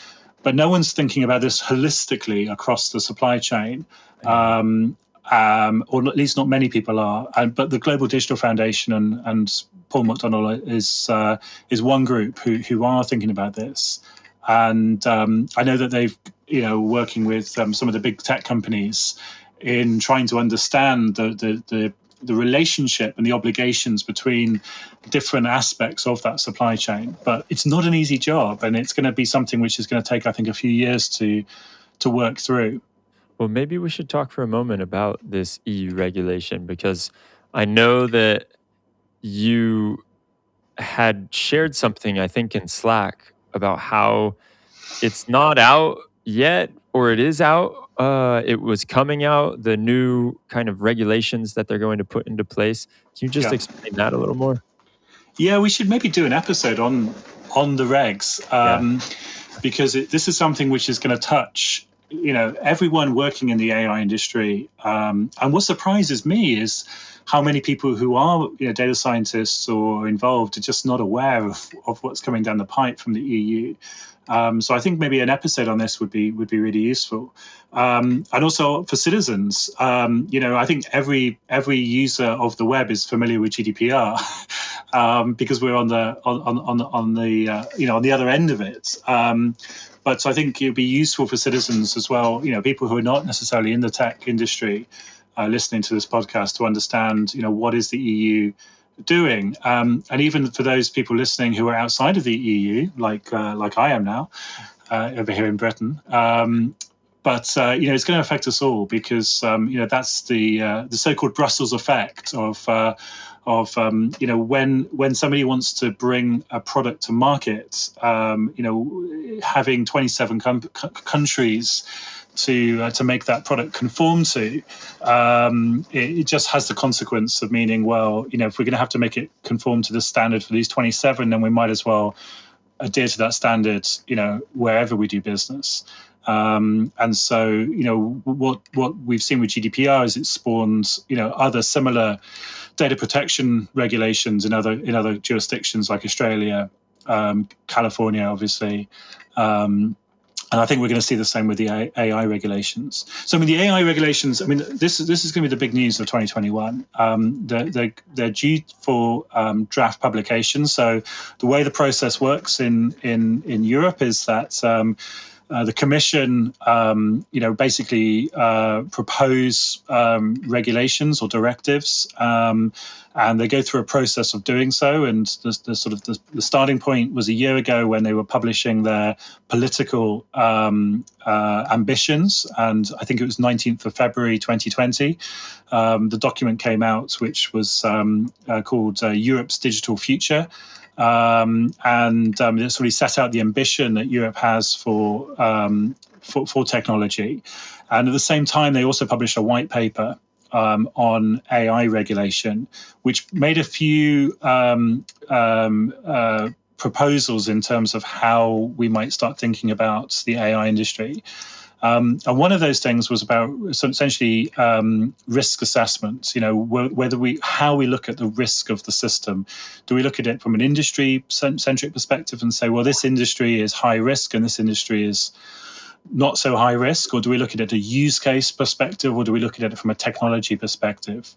But no one's thinking about this holistically across the supply chain. or at least not many people are. But the Global Digital Foundation and Paul McDonnell is one group who are thinking about this. And I know that they've, working with some of the big tech companies in trying to understand the relationship and the obligations between different aspects of that supply chain. But it's not an easy job, and it's going to be something which is going to take, I think, a few years to work through. Well, maybe we should talk for a moment about this EU regulation, because I know that you had shared something, I think, in Slack about how it's not out yet, or it is out. It was coming out, the new kind of regulations that they're going to put into place. Can you just Yeah. explain that a little more? Yeah, we should maybe do an episode on the regs, because this is something which is going to touch everyone working in the AI industry. And what surprises me is how many people who are data scientists or involved are just not aware of what's coming down the pipe from the EU. So I think maybe an episode on this would be really useful, and also for citizens. I think every user of the web is familiar with GDPR because we're on the other end of it. But I think it would be useful for citizens as well. People who are not necessarily in the tech industry listening to this podcast to understand what is the EU doing, and even for those people listening who are outside of the EU, like I am now over here in Britain. But it's going to affect us all, because that's the so-called Brussels effect of when somebody wants to bring a product to market, having 27 countries to make that product conform to, it just has the consequence of meaning, well, if we're going to have to make it conform to the standard for these 27, then we might as well adhere to that standard, wherever we do business. And so, what we've seen with GDPR is it spawns, other similar data protection regulations in other jurisdictions like Australia, California, obviously. And I think we're going to see the same with the AI regulations. So, the AI regulations, this is going to be the big news of 2021. They're due for draft publication. So, the way the process works in Europe is that the Commission, basically propose regulations or directives, and they go through a process of doing so. And the starting point was a year ago when they were publishing their political ambitions, and I think it was 19th of February 2020. The document came out, which was called Europe's Digital Future. And it's really set out the ambition that Europe has for technology. And at the same time, they also published a white paper on AI regulation, which made a few proposals in terms of how we might start thinking about the AI industry. And one of those things was about essentially risk assessment. How we look at the risk of the system. Do we look at it from an industry-centric perspective and say, well, this industry is high risk and this industry is not so high risk? Or do we look at it a use case perspective, or do we look at it from a technology perspective?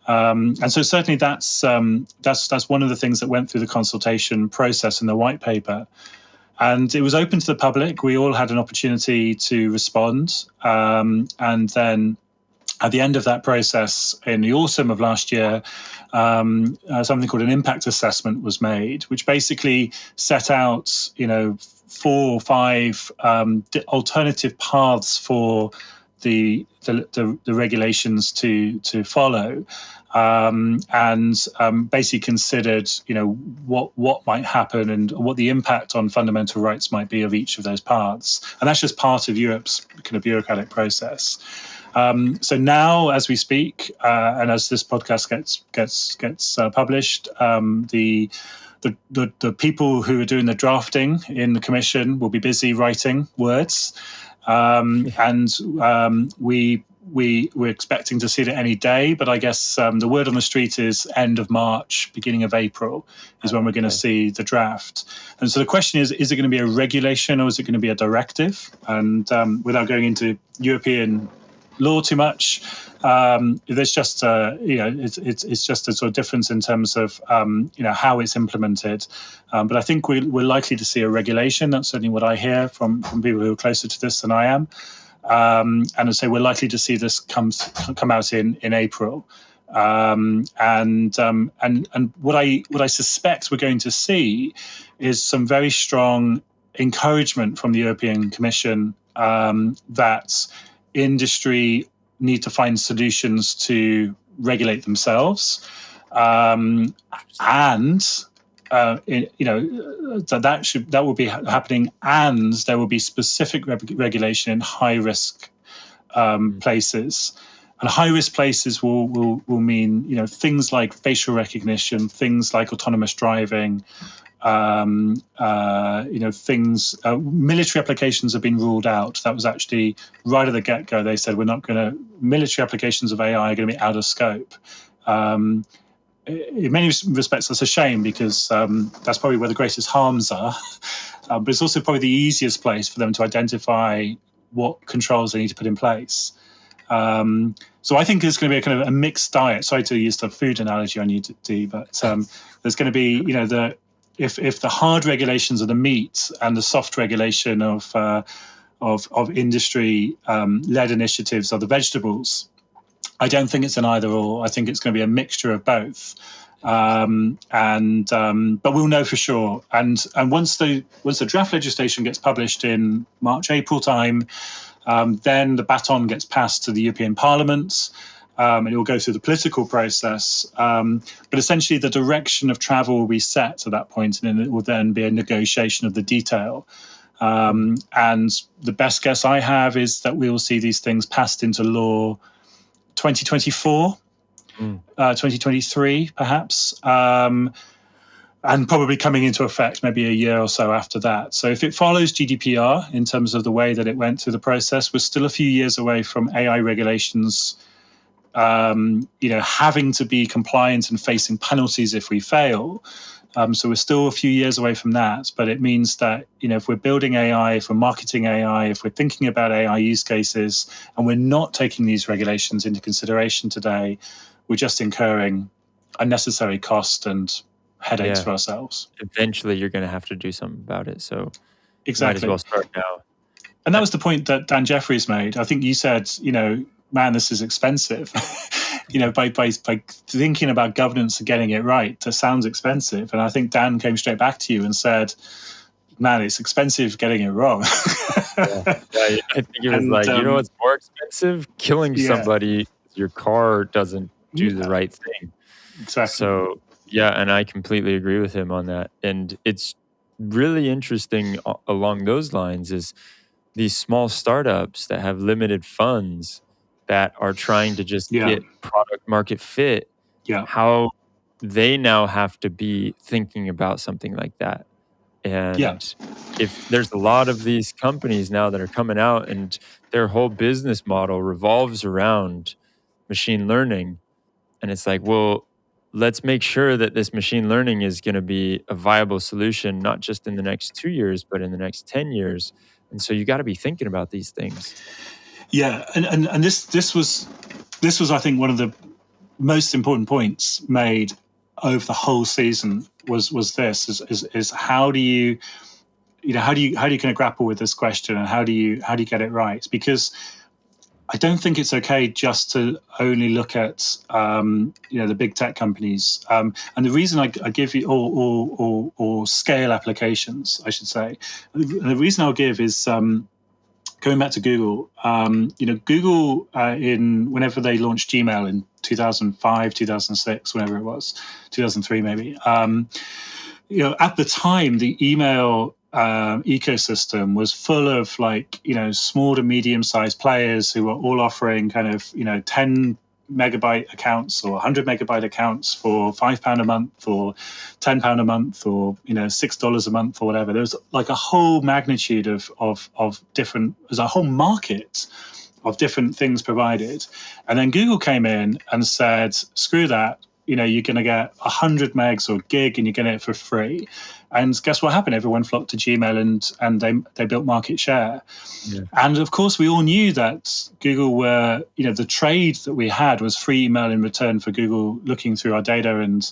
And so certainly that's one of the things that went through the consultation process in the white paper. And it was open to the public. We all had an opportunity to respond. And then at the end of that process, in the autumn of last year, something called an impact assessment was made, which basically set out, 4 or 5 alternative paths for the regulations to follow. And basically considered, what might happen and what the impact on fundamental rights might be of each of those paths. And that's just part of Europe's kind of bureaucratic process. So now, as we speak, and as this podcast gets published, the people who are doing the drafting in the Commission will be busy writing words, and we're expecting to see it any day, but I guess the word on the street is end of March, beginning of April is when we're going to see the draft. And so the question is it going to be a regulation or is it going to be a directive? And without going into European law too much. There's just it's just a sort of difference in terms of how it's implemented. But I think we're likely to see a regulation. That's certainly what I hear from people who are closer to this than I am. And I say we're likely to see this come out in April. And what I suspect we're going to see is some very strong encouragement from the European Commission that industry need to find solutions to regulate themselves, and that will be happening, and there will be specific regulation in high risk places. And high risk places will mean things like facial recognition, things like autonomous driving, things. Military applications have been ruled out. That was actually right at the get-go. They said military applications of AI are going to be out of scope. In many respects, that's a shame, because that's probably where the greatest harms are. But it's also probably the easiest place for them to identify what controls they need to put in place. So I think there's going to be a kind of a mixed diet. Sorry to use the food analogy on you, D, but there's going to be, if the hard regulations are the meat and the soft regulation of industry led initiatives are the vegetables, I don't think it's an either or. I think it's going to be a mixture of both. But we'll know for sure. And once the draft legislation gets published in March, April time, then the baton gets passed to the European Parliament, and it will go through the political process. But essentially, the direction of travel will be set at that point, and it will then be a negotiation of the detail. And the best guess I have is that we will see these things passed into law 2024, 2023, perhaps. And probably coming into effect maybe a year or so after that. So if it follows GDPR in terms of the way that it went through the process, we're still a few years away from AI regulations, having to be compliant and facing penalties if we fail. So we're still a few years away from that. But it means that, if we're building AI, if we're marketing AI, if we're thinking about AI use cases, and we're not taking these regulations into consideration today, we're just incurring unnecessary cost and headaches for ourselves. Eventually, you're going to have to do something about it. So exactly, might as well start now. And that was the point that Dan Jeffries made. I think you said, man, this is expensive. By thinking about governance and getting it right, that sounds expensive. And I think Dan came straight back to you and said, man, it's expensive getting it wrong. I think it was what's more expensive? Killing somebody. Your car doesn't do the right thing. Exactly. So, and I completely agree with him on that. And it's really interesting along those lines is these small startups that have limited funds that are trying to just get product market fit, how they now have to be thinking about something like that. And if there's a lot of these companies now that are coming out and their whole business model revolves around machine learning, and it's like, well, let's make sure that this machine learning is going to be a viable solution, not just in the next 2 years, but in the next 10 years. And so you got to be thinking about these things. Yeah, and this was I think one of the most important points made over the whole season was this is how do you kind of grapple with this question, and how do you get it right? Because I don't think it's okay just to only look at the big tech companies, and the reason I give you or scale applications, I should say, and the reason I'll give is going back to Google. Google whenever they launched Gmail in 2005, 2006, whenever it was, 2003 maybe. At the time, the email ecosystem was full of small to medium sized players who were all offering kind of 10 megabyte accounts or 100 megabyte accounts for £5 a month or £10 a month or $6 a month or whatever. There was like a whole magnitude of different, there's a whole market of different things provided. And then Google came in and said, screw that, you're going to get 100 megs or gig and you're getting it for free. And guess what happened? Everyone flocked to Gmail and they built market share. Yeah. And of course, we all knew that Google were, the trade that we had was free email in return for Google looking through our data and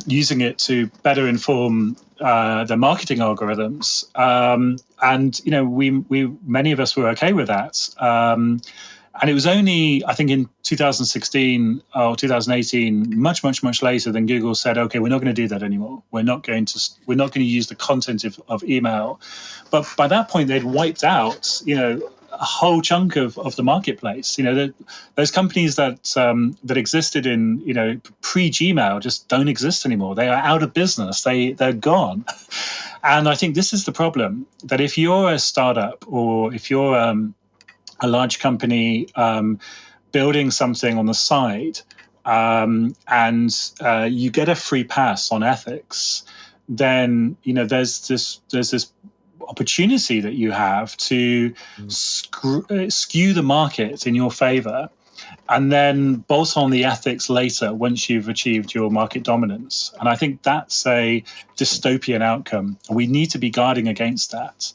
using it to better inform their marketing algorithms. And we many of us were okay with that. And it was only, I think, in 2016 or 2018, much later, than Google said, "Okay, we're not going to do that anymore. We're not going to use the content of email." But by that point, they'd wiped out, a whole chunk of the marketplace. Those companies that existed in pre-Gmail just don't exist anymore. They are out of business. They're gone. And I think this is the problem, that if you're a startup or if you're a large company building something on the side, and you get a free pass on ethics, then there's this opportunity that you have to skew the market in your favor, and then bolt on the ethics later once you've achieved your market dominance. And I think that's a dystopian outcome. We need to be guarding against that.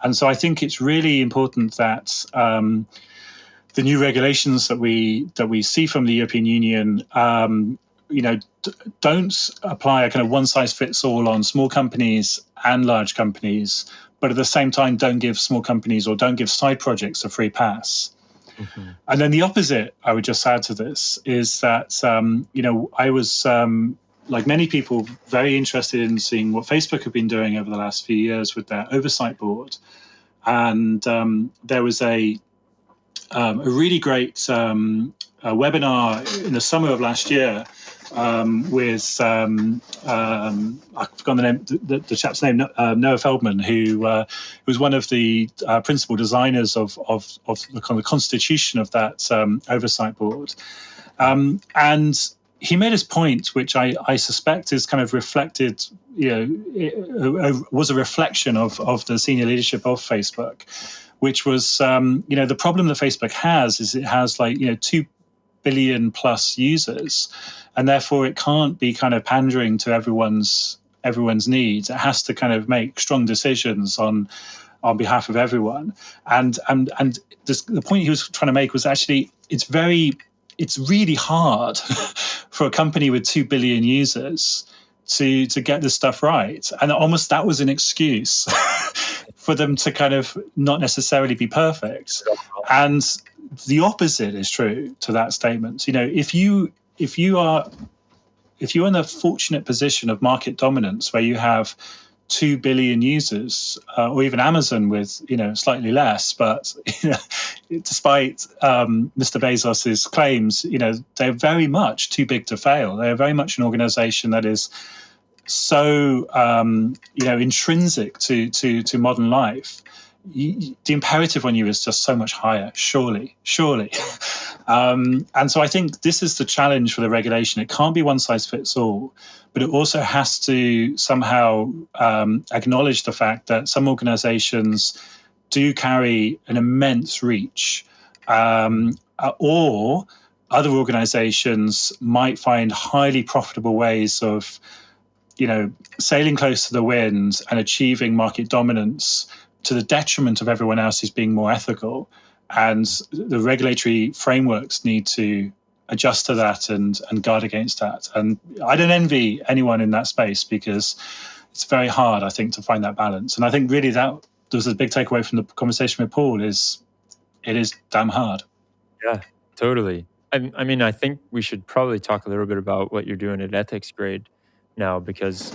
And so I think it's really important that the new regulations that we see from the European Union, don't apply a kind of one size fits all on small companies and large companies, but at the same time don't give small companies or don't give side projects a free pass. Mm-hmm. And then the opposite, I would just add to this, is that I was like many people, very interested in seeing what Facebook have been doing over the last few years with their oversight board. And there was a really great webinar in the summer of last year with I've forgotten the name, the chap's name, Noah Feldman, who was one of the principal designers of the kind of constitution of that oversight board, and he made his point, which I suspect is kind of reflected, was a reflection of the senior leadership of Facebook, which was, the problem that Facebook has is it has 2 billion plus users, and therefore it can't be kind of pandering to everyone's needs. It has to kind of make strong decisions on behalf of everyone. And the point he was trying to make was actually it's really hard for a company with 2 billion users to get this stuff right. And almost that was an excuse for them to kind of not necessarily be perfect. And the opposite is true to that statement. If you're in a fortunate position of market dominance where you have 2 billion users, or even Amazon with slightly less, but despite Mr. Bezos's claims, they're very much too big to fail. They are very much an organization that is so intrinsic to modern life. The imperative on you is just so much higher, surely. And so I think this is the challenge for the regulation. It can't be one size fits all, but it also has to somehow acknowledge the fact that some organizations do carry an immense reach, or other organizations might find highly profitable ways of sailing close to the wind and achieving market dominance to the detriment of everyone else who's being more ethical. And the regulatory frameworks need to adjust to that and guard against that. And I don't envy anyone in that space, because it's very hard, I think, to find that balance. And I think really that was a big takeaway from the conversation with Paul, is it is damn hard. Yeah, totally. I mean, I think we should probably talk a little bit about what you're doing at EthicsGrade now, because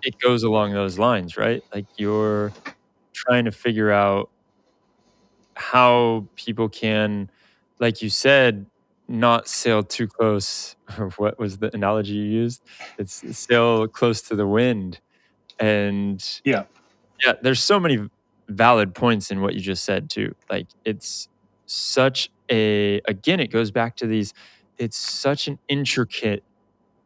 it goes along those lines, right? Like, you're trying to figure out how people can, like you said, not sail too close. What was the analogy you used? It's sail close to the wind. And Yeah, there's so many valid points in what you just said too. Like, it's such again, it goes back to it's such an intricate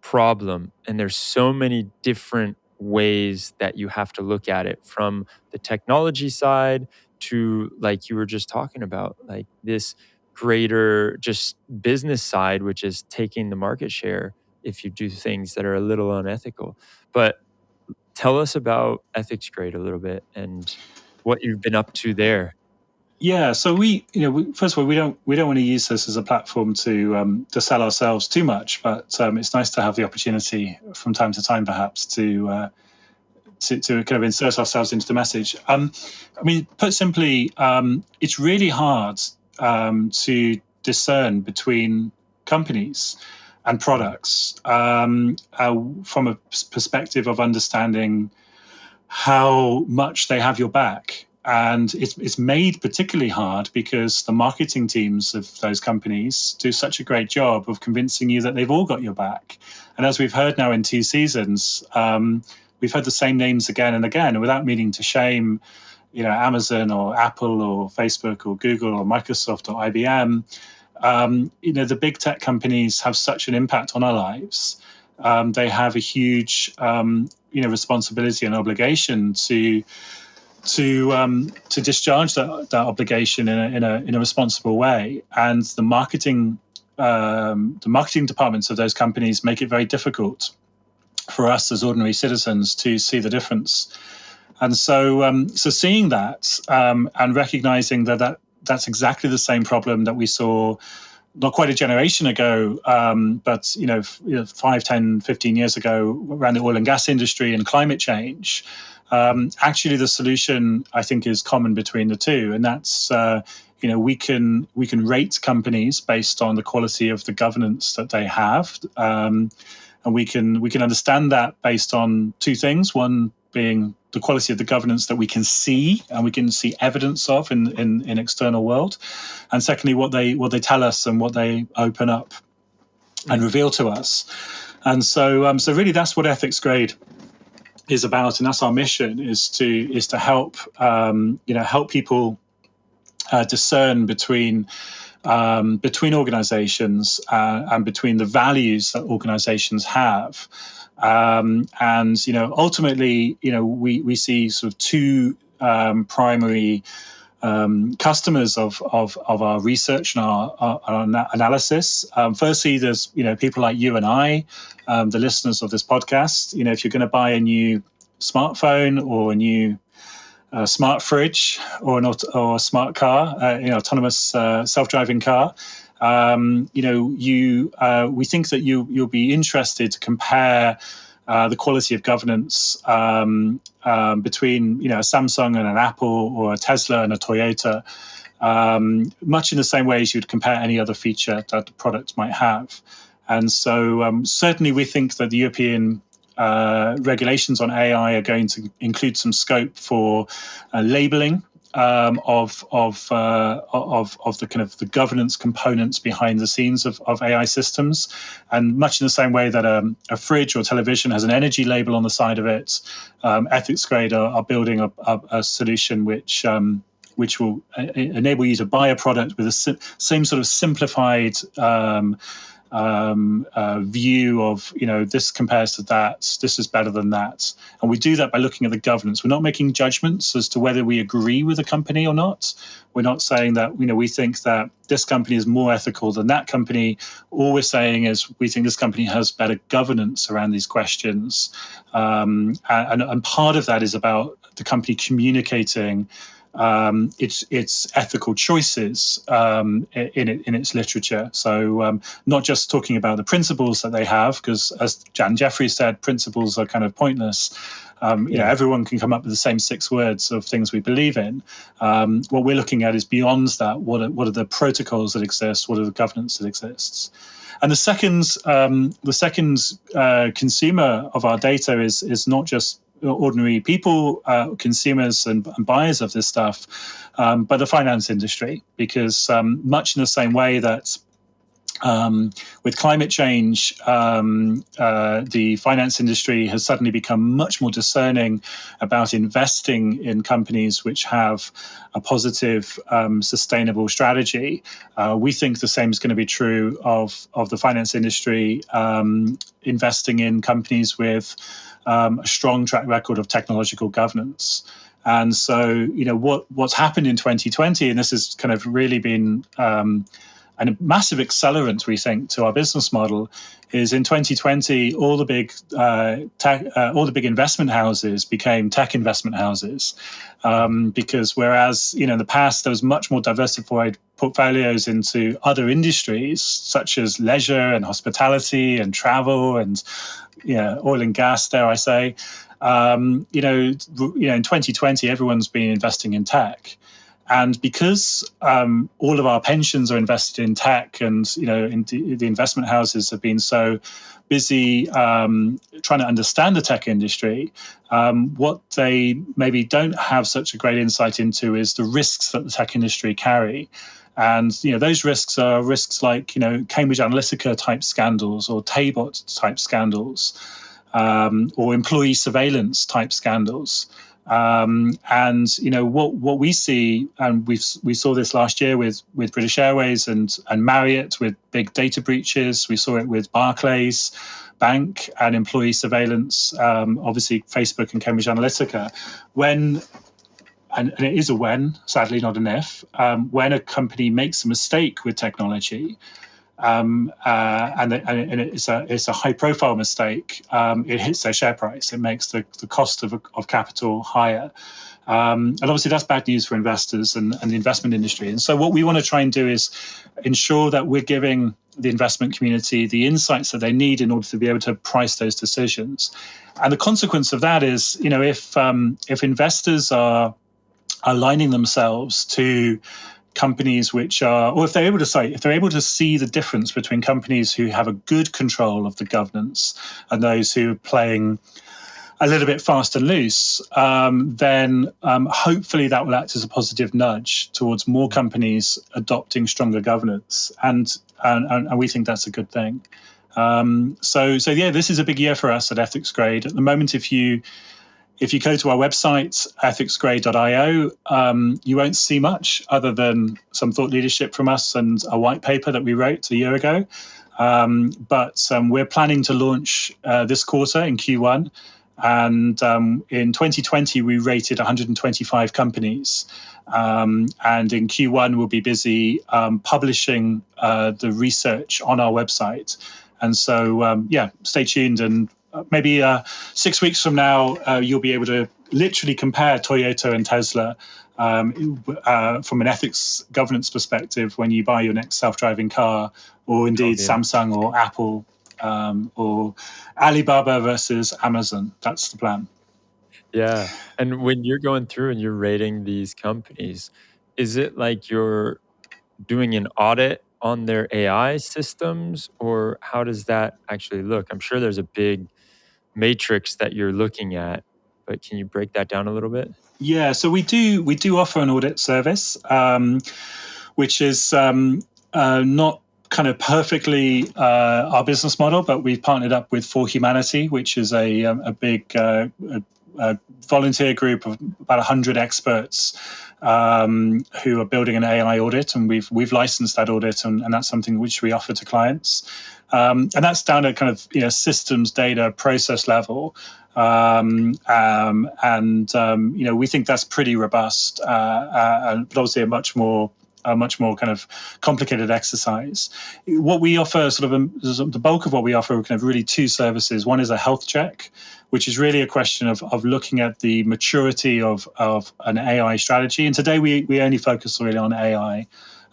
problem, and there's so many different ways that you have to look at it, from the technology side to, like you were just talking about, like this greater just business side, which is taking the market share if you do things that are a little unethical. But tell us about EthicsGrade a little bit and what you've been up to there. Yeah, so first of all, we don't want to use this as a platform to sell ourselves too much, but it's nice to have the opportunity from time to time, perhaps, to kind of insert ourselves into the message. I mean, put simply, it's really hard to discern between companies and products from a perspective of understanding how much they have your back. And it's made particularly hard because the marketing teams of those companies do such a great job of convincing you that they've all got your back. And as we've heard now in 2 seasons, we've heard the same names again and again, and without meaning to shame, Amazon or Apple or Facebook or Google or Microsoft or IBM. The big tech companies have such an impact on our lives. They have a huge, responsibility and obligation to discharge that obligation in a responsible way, and the marketing departments of those companies make it very difficult for us as ordinary citizens to see the difference. And so seeing that and recognizing that's exactly the same problem that we saw not quite a generation ago, but 5, 10, 15 years ago around the oil and gas industry and climate change. Actually, the solution, I think, is common between the two, and that's we can rate companies based on the quality of the governance that they have, and we can understand that based on 2 things. One being the quality of the governance that we can see and we can see evidence of in external world, and secondly, what they tell us and what they open up and reveal to us. And so really, that's what EthicsGrade is about, and that's our mission: is to help help people discern between organizations and between the values that organizations have. And ultimately, we see sort of 2 primary customers of our research and our analysis. Firstly, there's people like you and I, the listeners of this podcast. If you're going to buy a new smartphone or a new smart fridge or a smart car, autonomous self-driving car, we think that you'll be interested to compare the quality of governance between a Samsung and an Apple, or a Tesla and a Toyota, much in the same way as you'd compare any other feature that the product might have. And so certainly we think that the European regulations on AI are going to include some scope for labeling of the kind of the governance components behind the scenes of AI systems, and much in the same way that a fridge or television has an energy label on the side of it, EthicsGrade are building a solution which will enable you to buy a product with the same sort of simplified view of, this compares to that, this is better than that. And we do that by looking at the governance. We're not making judgments as to whether we agree with a company or not. We're not saying that, we think that this company is more ethical than that company. All we're saying is we think this company has better governance around these questions. And part of that is about the company communicating its ethical choices in its literature. So not just talking about the principles that they have, because as Jan Jeffrey said, principles are kind of pointless. Everyone can come up with the same 6 words of things we believe in. What we're looking at is beyond that. What are the protocols that exist? What are the governance that exists? And the second consumer of our data is not just ordinary people, consumers and buyers of this stuff, but the finance industry, because much in the same way that with climate change, the finance industry has suddenly become much more discerning about investing in companies which have a positive, sustainable strategy. We think the same is going to be true of the finance industry, investing in companies with a strong track record of technological governance. And so, what's happened in 2020, and this has kind of really been a massive accelerant, we think, to our business model, is in 2020, all the big investment houses became tech investment houses, because whereas in the past there was much more diversified portfolios into other industries such as leisure and hospitality and travel and oil and gas, dare I say. In 2020, everyone's been investing in tech. And because all of our pensions are invested in tech, and the investment houses have been so busy trying to understand the tech industry, what they maybe don't have such a great insight into is the risks that the tech industry carry. And those risks are risks like Cambridge Analytica type scandals, or Taybot type scandals, or employee surveillance type scandals. And what we see, and we saw this last year with British Airways and Marriott with big data breaches. We saw it with Barclays Bank and employee surveillance. Obviously, Facebook and Cambridge Analytica. And it is a when, sadly not an if, when a company makes a mistake with technology, and it's a high-profile mistake, it hits their share price. It makes the cost of capital higher. And obviously that's bad news for investors and the investment industry. And so what we want to try and do is ensure that we're giving the investment community the insights that they need in order to be able to price those decisions. And the consequence of that is, if investors are aligning themselves to companies which are, or if they're able to see the difference between companies who have a good control of the governance and those who are playing a little bit fast and loose, then hopefully that will act as a positive nudge towards more companies adopting stronger governance, and we think that's a good thing. So this is a big year for us at EthicsGrade. At the moment, if you go to our website, ethicsgrade.io, you won't see much other than some thought leadership from us and a white paper that we wrote a year ago. But we're planning to launch this quarter in Q1. And in 2020, we rated 125 companies. And in Q1, we'll be busy publishing the research on our website. And so, stay tuned, and maybe 6 weeks from now, you'll be able to literally compare Toyota and Tesla from an ethics governance perspective when you buy your next self-driving car, or indeed Samsung or Apple, or Alibaba versus Amazon. That's the plan. Yeah. And when you're going through and you're rating these companies, is it like you're doing an audit on their AI systems, or how does that actually look? I'm sure there's a big matrix that you're looking at, but can you break that down a little bit? Yeah, so we do offer an audit service, which is not kind of perfectly our business model, but we've partnered up with For Humanity, which is a big volunteer group of about 100 experts who are building an AI audit, and we've licensed that audit, and that's something which we offer to clients, and that's down at kind of systems, data, process level. We think that's pretty robust, but obviously a much more kind of complicated exercise. What we offer, the bulk of what we offer, are kind of really two services. One is a health check, which is really a question of looking at the maturity of an AI strategy. And today we only focus really on AI.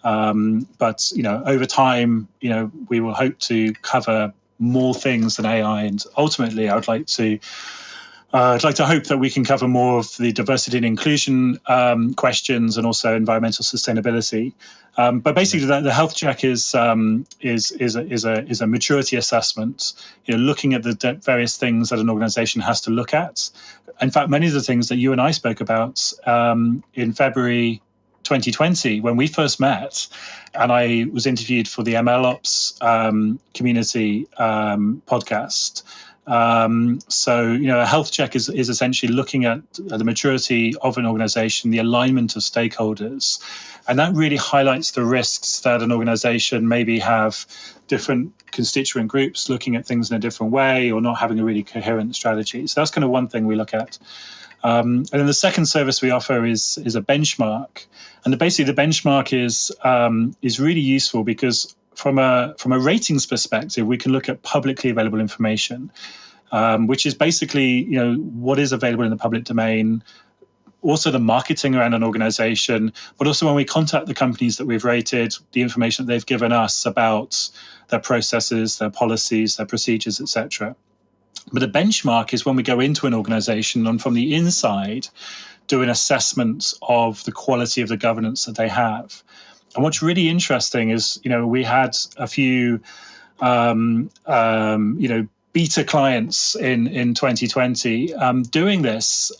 But over time, we will hope to cover more things than AI, and ultimately, I'd like to hope that we can cover more of the diversity and inclusion questions, and also environmental sustainability. But basically, the health check is a maturity assessment. Looking at the various things that an organization has to look at. In fact, many of the things that you and I spoke about in February 2020 when we first met, and I was interviewed for the MLOps community podcast. A health check is essentially looking at the maturity of an organization, the alignment of stakeholders, and that really highlights the risks that an organization maybe have different constituent groups looking at things in a different way, or not having a really coherent strategy. So that's kind of one thing we look at. And then the second service we offer is a benchmark, and basically the benchmark is really useful because from a ratings perspective, we can look at publicly available information, which is basically what is available in the public domain. Also the marketing around an organization, but also when we contact the companies that we've rated, the information that they've given us about their processes, their policies, their procedures, etc. But a benchmark is when we go into an organization and from the inside do an assessment of the quality of the governance that they have. And what's really interesting is, we had a few, beta clients in 2020 doing this.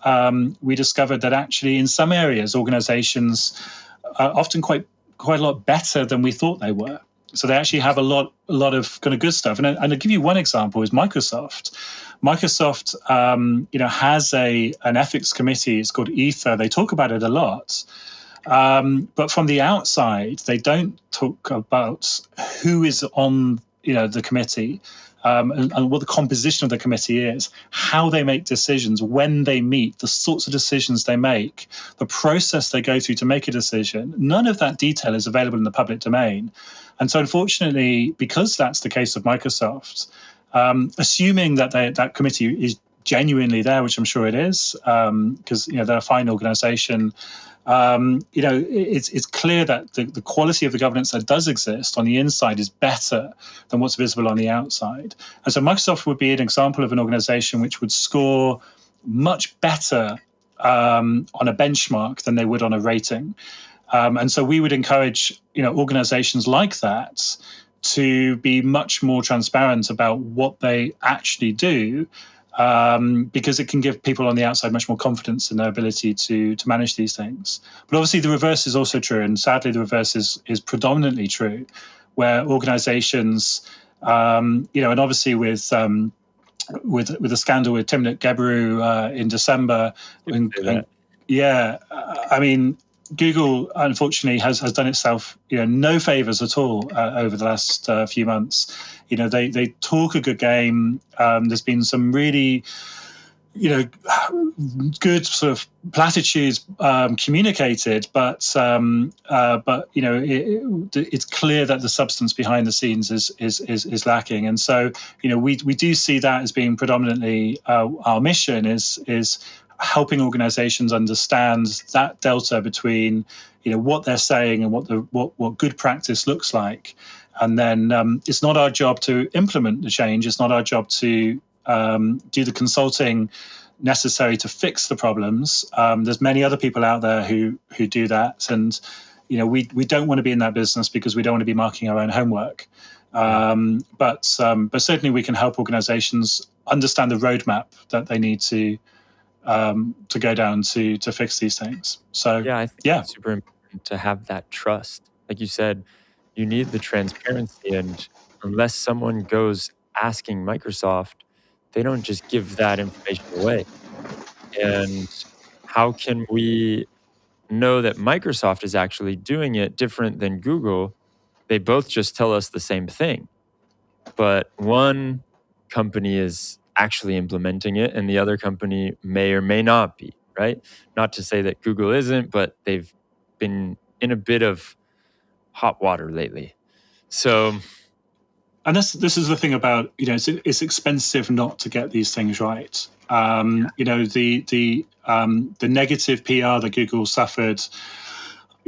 We discovered that actually in some areas organizations are often quite a lot better than we thought they were. So they actually have a lot of kind of good stuff. And I'll give you one example is Microsoft. Microsoft has an ethics committee. It's called Ether. They talk about it a lot. But from the outside, they don't talk about who is on the committee. And what the composition of the committee is, how they make decisions, when they meet, the sorts of decisions they make, the process they go through to make a decision. None of that detail is available in the public domain. And so unfortunately, because that's the case of Microsoft, assuming that that committee is genuinely there, which I'm sure it is, because they're a fine organization, it's clear that the quality of the governance that does exist on the inside is better than what's visible on the outside. And so Microsoft would be an example of an organization which would score much better on a benchmark than they would on a rating. And so we would encourage organizations like that to be much more transparent about what they actually do, because it can give people on the outside much more confidence in their ability to manage these things. But obviously the reverse is also true, and sadly the reverse is predominantly true, where organizations, and obviously with the scandal with Timnit Gebru in December, Google unfortunately has done itself no favors at all over the last few months. They talk a good game. There's been some really good sort of platitudes communicated, but it's clear that the substance behind the scenes is lacking. And so we do see that as being predominantly our mission is helping organizations understand that delta between what they're saying and what good practice looks like. And then it's not our job to implement the change. It's not our job to do the consulting necessary to fix the problems. There's many other people out there who do that, and we don't want to be in that business because we don't want to be marking our own homework. But certainly we can help organizations understand the roadmap that they need to go down to fix these things. So I think it's super important to have that trust. Like you said, you need the transparency, and unless someone goes asking Microsoft, they don't just give that information away. And how can we know that Microsoft is actually doing it different than Google? They both just tell us the same thing, but one company is actually implementing it and the other company may or may not be, right? Not to say that Google isn't, but they've been in a bit of hot water lately. So, and this is the thing about it's expensive not to get these things right. The negative PR that Google suffered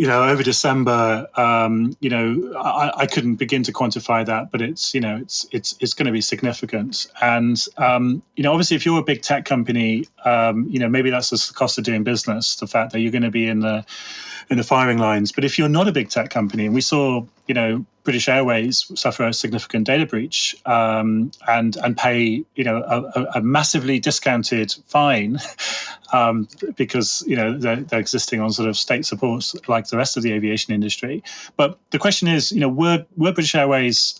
over December, I couldn't begin to quantify that, but it's going to be significant. And obviously, if you're a big tech company, maybe that's the cost of doing business, the fact that you're going to be in the firing lines. But if you're not a big tech company, and we saw British Airways suffer a significant data breach and pay a massively discounted fine because they're existing on sort of state supports like the rest of the aviation industry. But the question is, were British Airways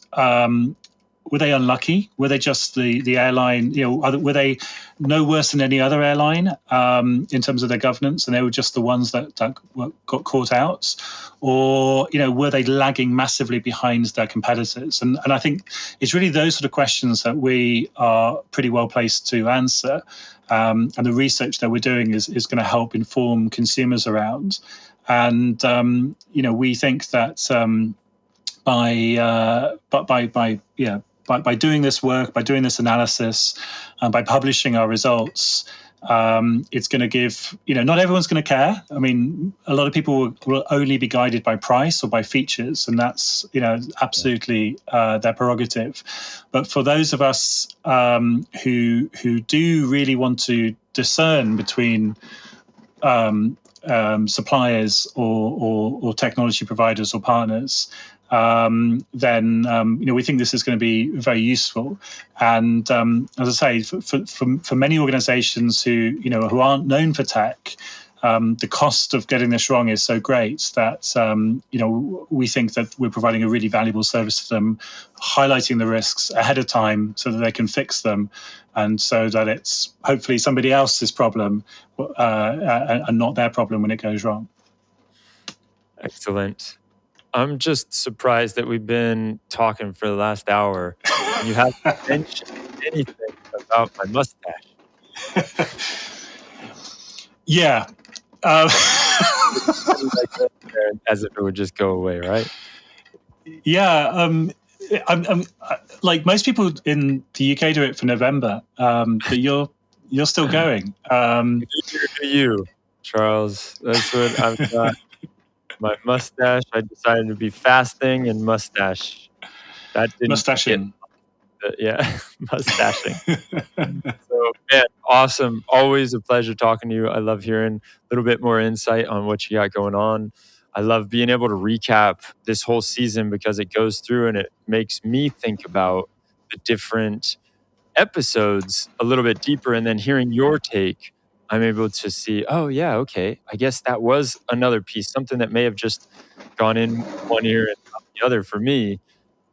were they unlucky? Were they just the airline? Were they no worse than any other airline in terms of their governance, and they were just the ones that got caught out, or were they lagging massively behind their competitors? And I think it's really those sort of questions that we are pretty well placed to answer, and the research that we're doing is going to help inform consumers around. And we think that by doing this work, by doing this analysis, and by publishing our results, it's going to give, not everyone's going to care. I mean, a lot of people will only be guided by price or by features, and that's, absolutely their prerogative. But for those of us who do really want to discern between suppliers or technology providers or partners, then we think this is going to be very useful. And as I say, for many organizations who aren't known for tech, the cost of getting this wrong is so great that we think that we're providing a really valuable service to them, highlighting the risks ahead of time so that they can fix them, and so that it's hopefully somebody else's problem and not their problem when it goes wrong. Excellent. I'm just surprised that we've been talking for the last hour and you haven't mentioned anything about my mustache. Yeah. As if it would just go away, right? Yeah. I'm like most people in the UK do it for November, but you're still going. You, Charles. That's what I've got. My mustache. I decided to be fasting and mustache. That didn't mustaching. Mustaching. So, man, awesome. Always a pleasure talking to you. I love hearing a little bit more insight on what you got going on. I love being able to recap this whole season because it goes through and it makes me think about the different episodes a little bit deeper. And then hearing your take, I'm able to see, oh, yeah, okay. I guess that was another piece, something that may have just gone in one ear and out the other for me.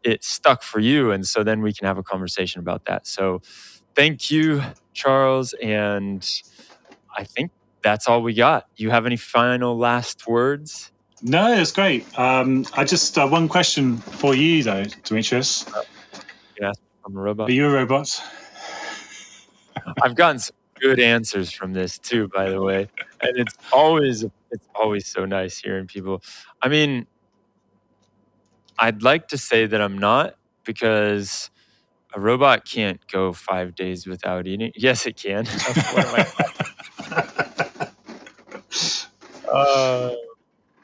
It stuck for you. And so then we can have a conversation about that. So thank you, Charles. And I think that's all we got. You have any final last words? No, it's great. I just one question for you, though, Demetrios. Yeah, I'm a robot. Are you a robot? I've gotten some good answers from this too, by the way, and it's always so nice hearing people. I mean, I'd like to say that I'm not, because a robot can't go 5 days without eating. Yes, it can. What am I?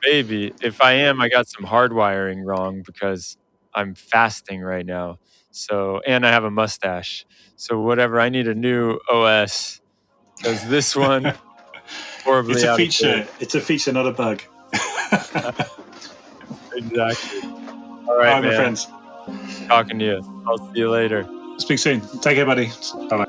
Maybe. If I am, I got some hardwiring wrong because I'm fasting right now. So, and I have a mustache. So whatever, I need a new OS because this one horribly It's a feature. It's a feature, not a bug. Exactly. All right, man. My friends. Talking to you. I'll see you later. Speak soon. Take care, buddy. Bye-bye.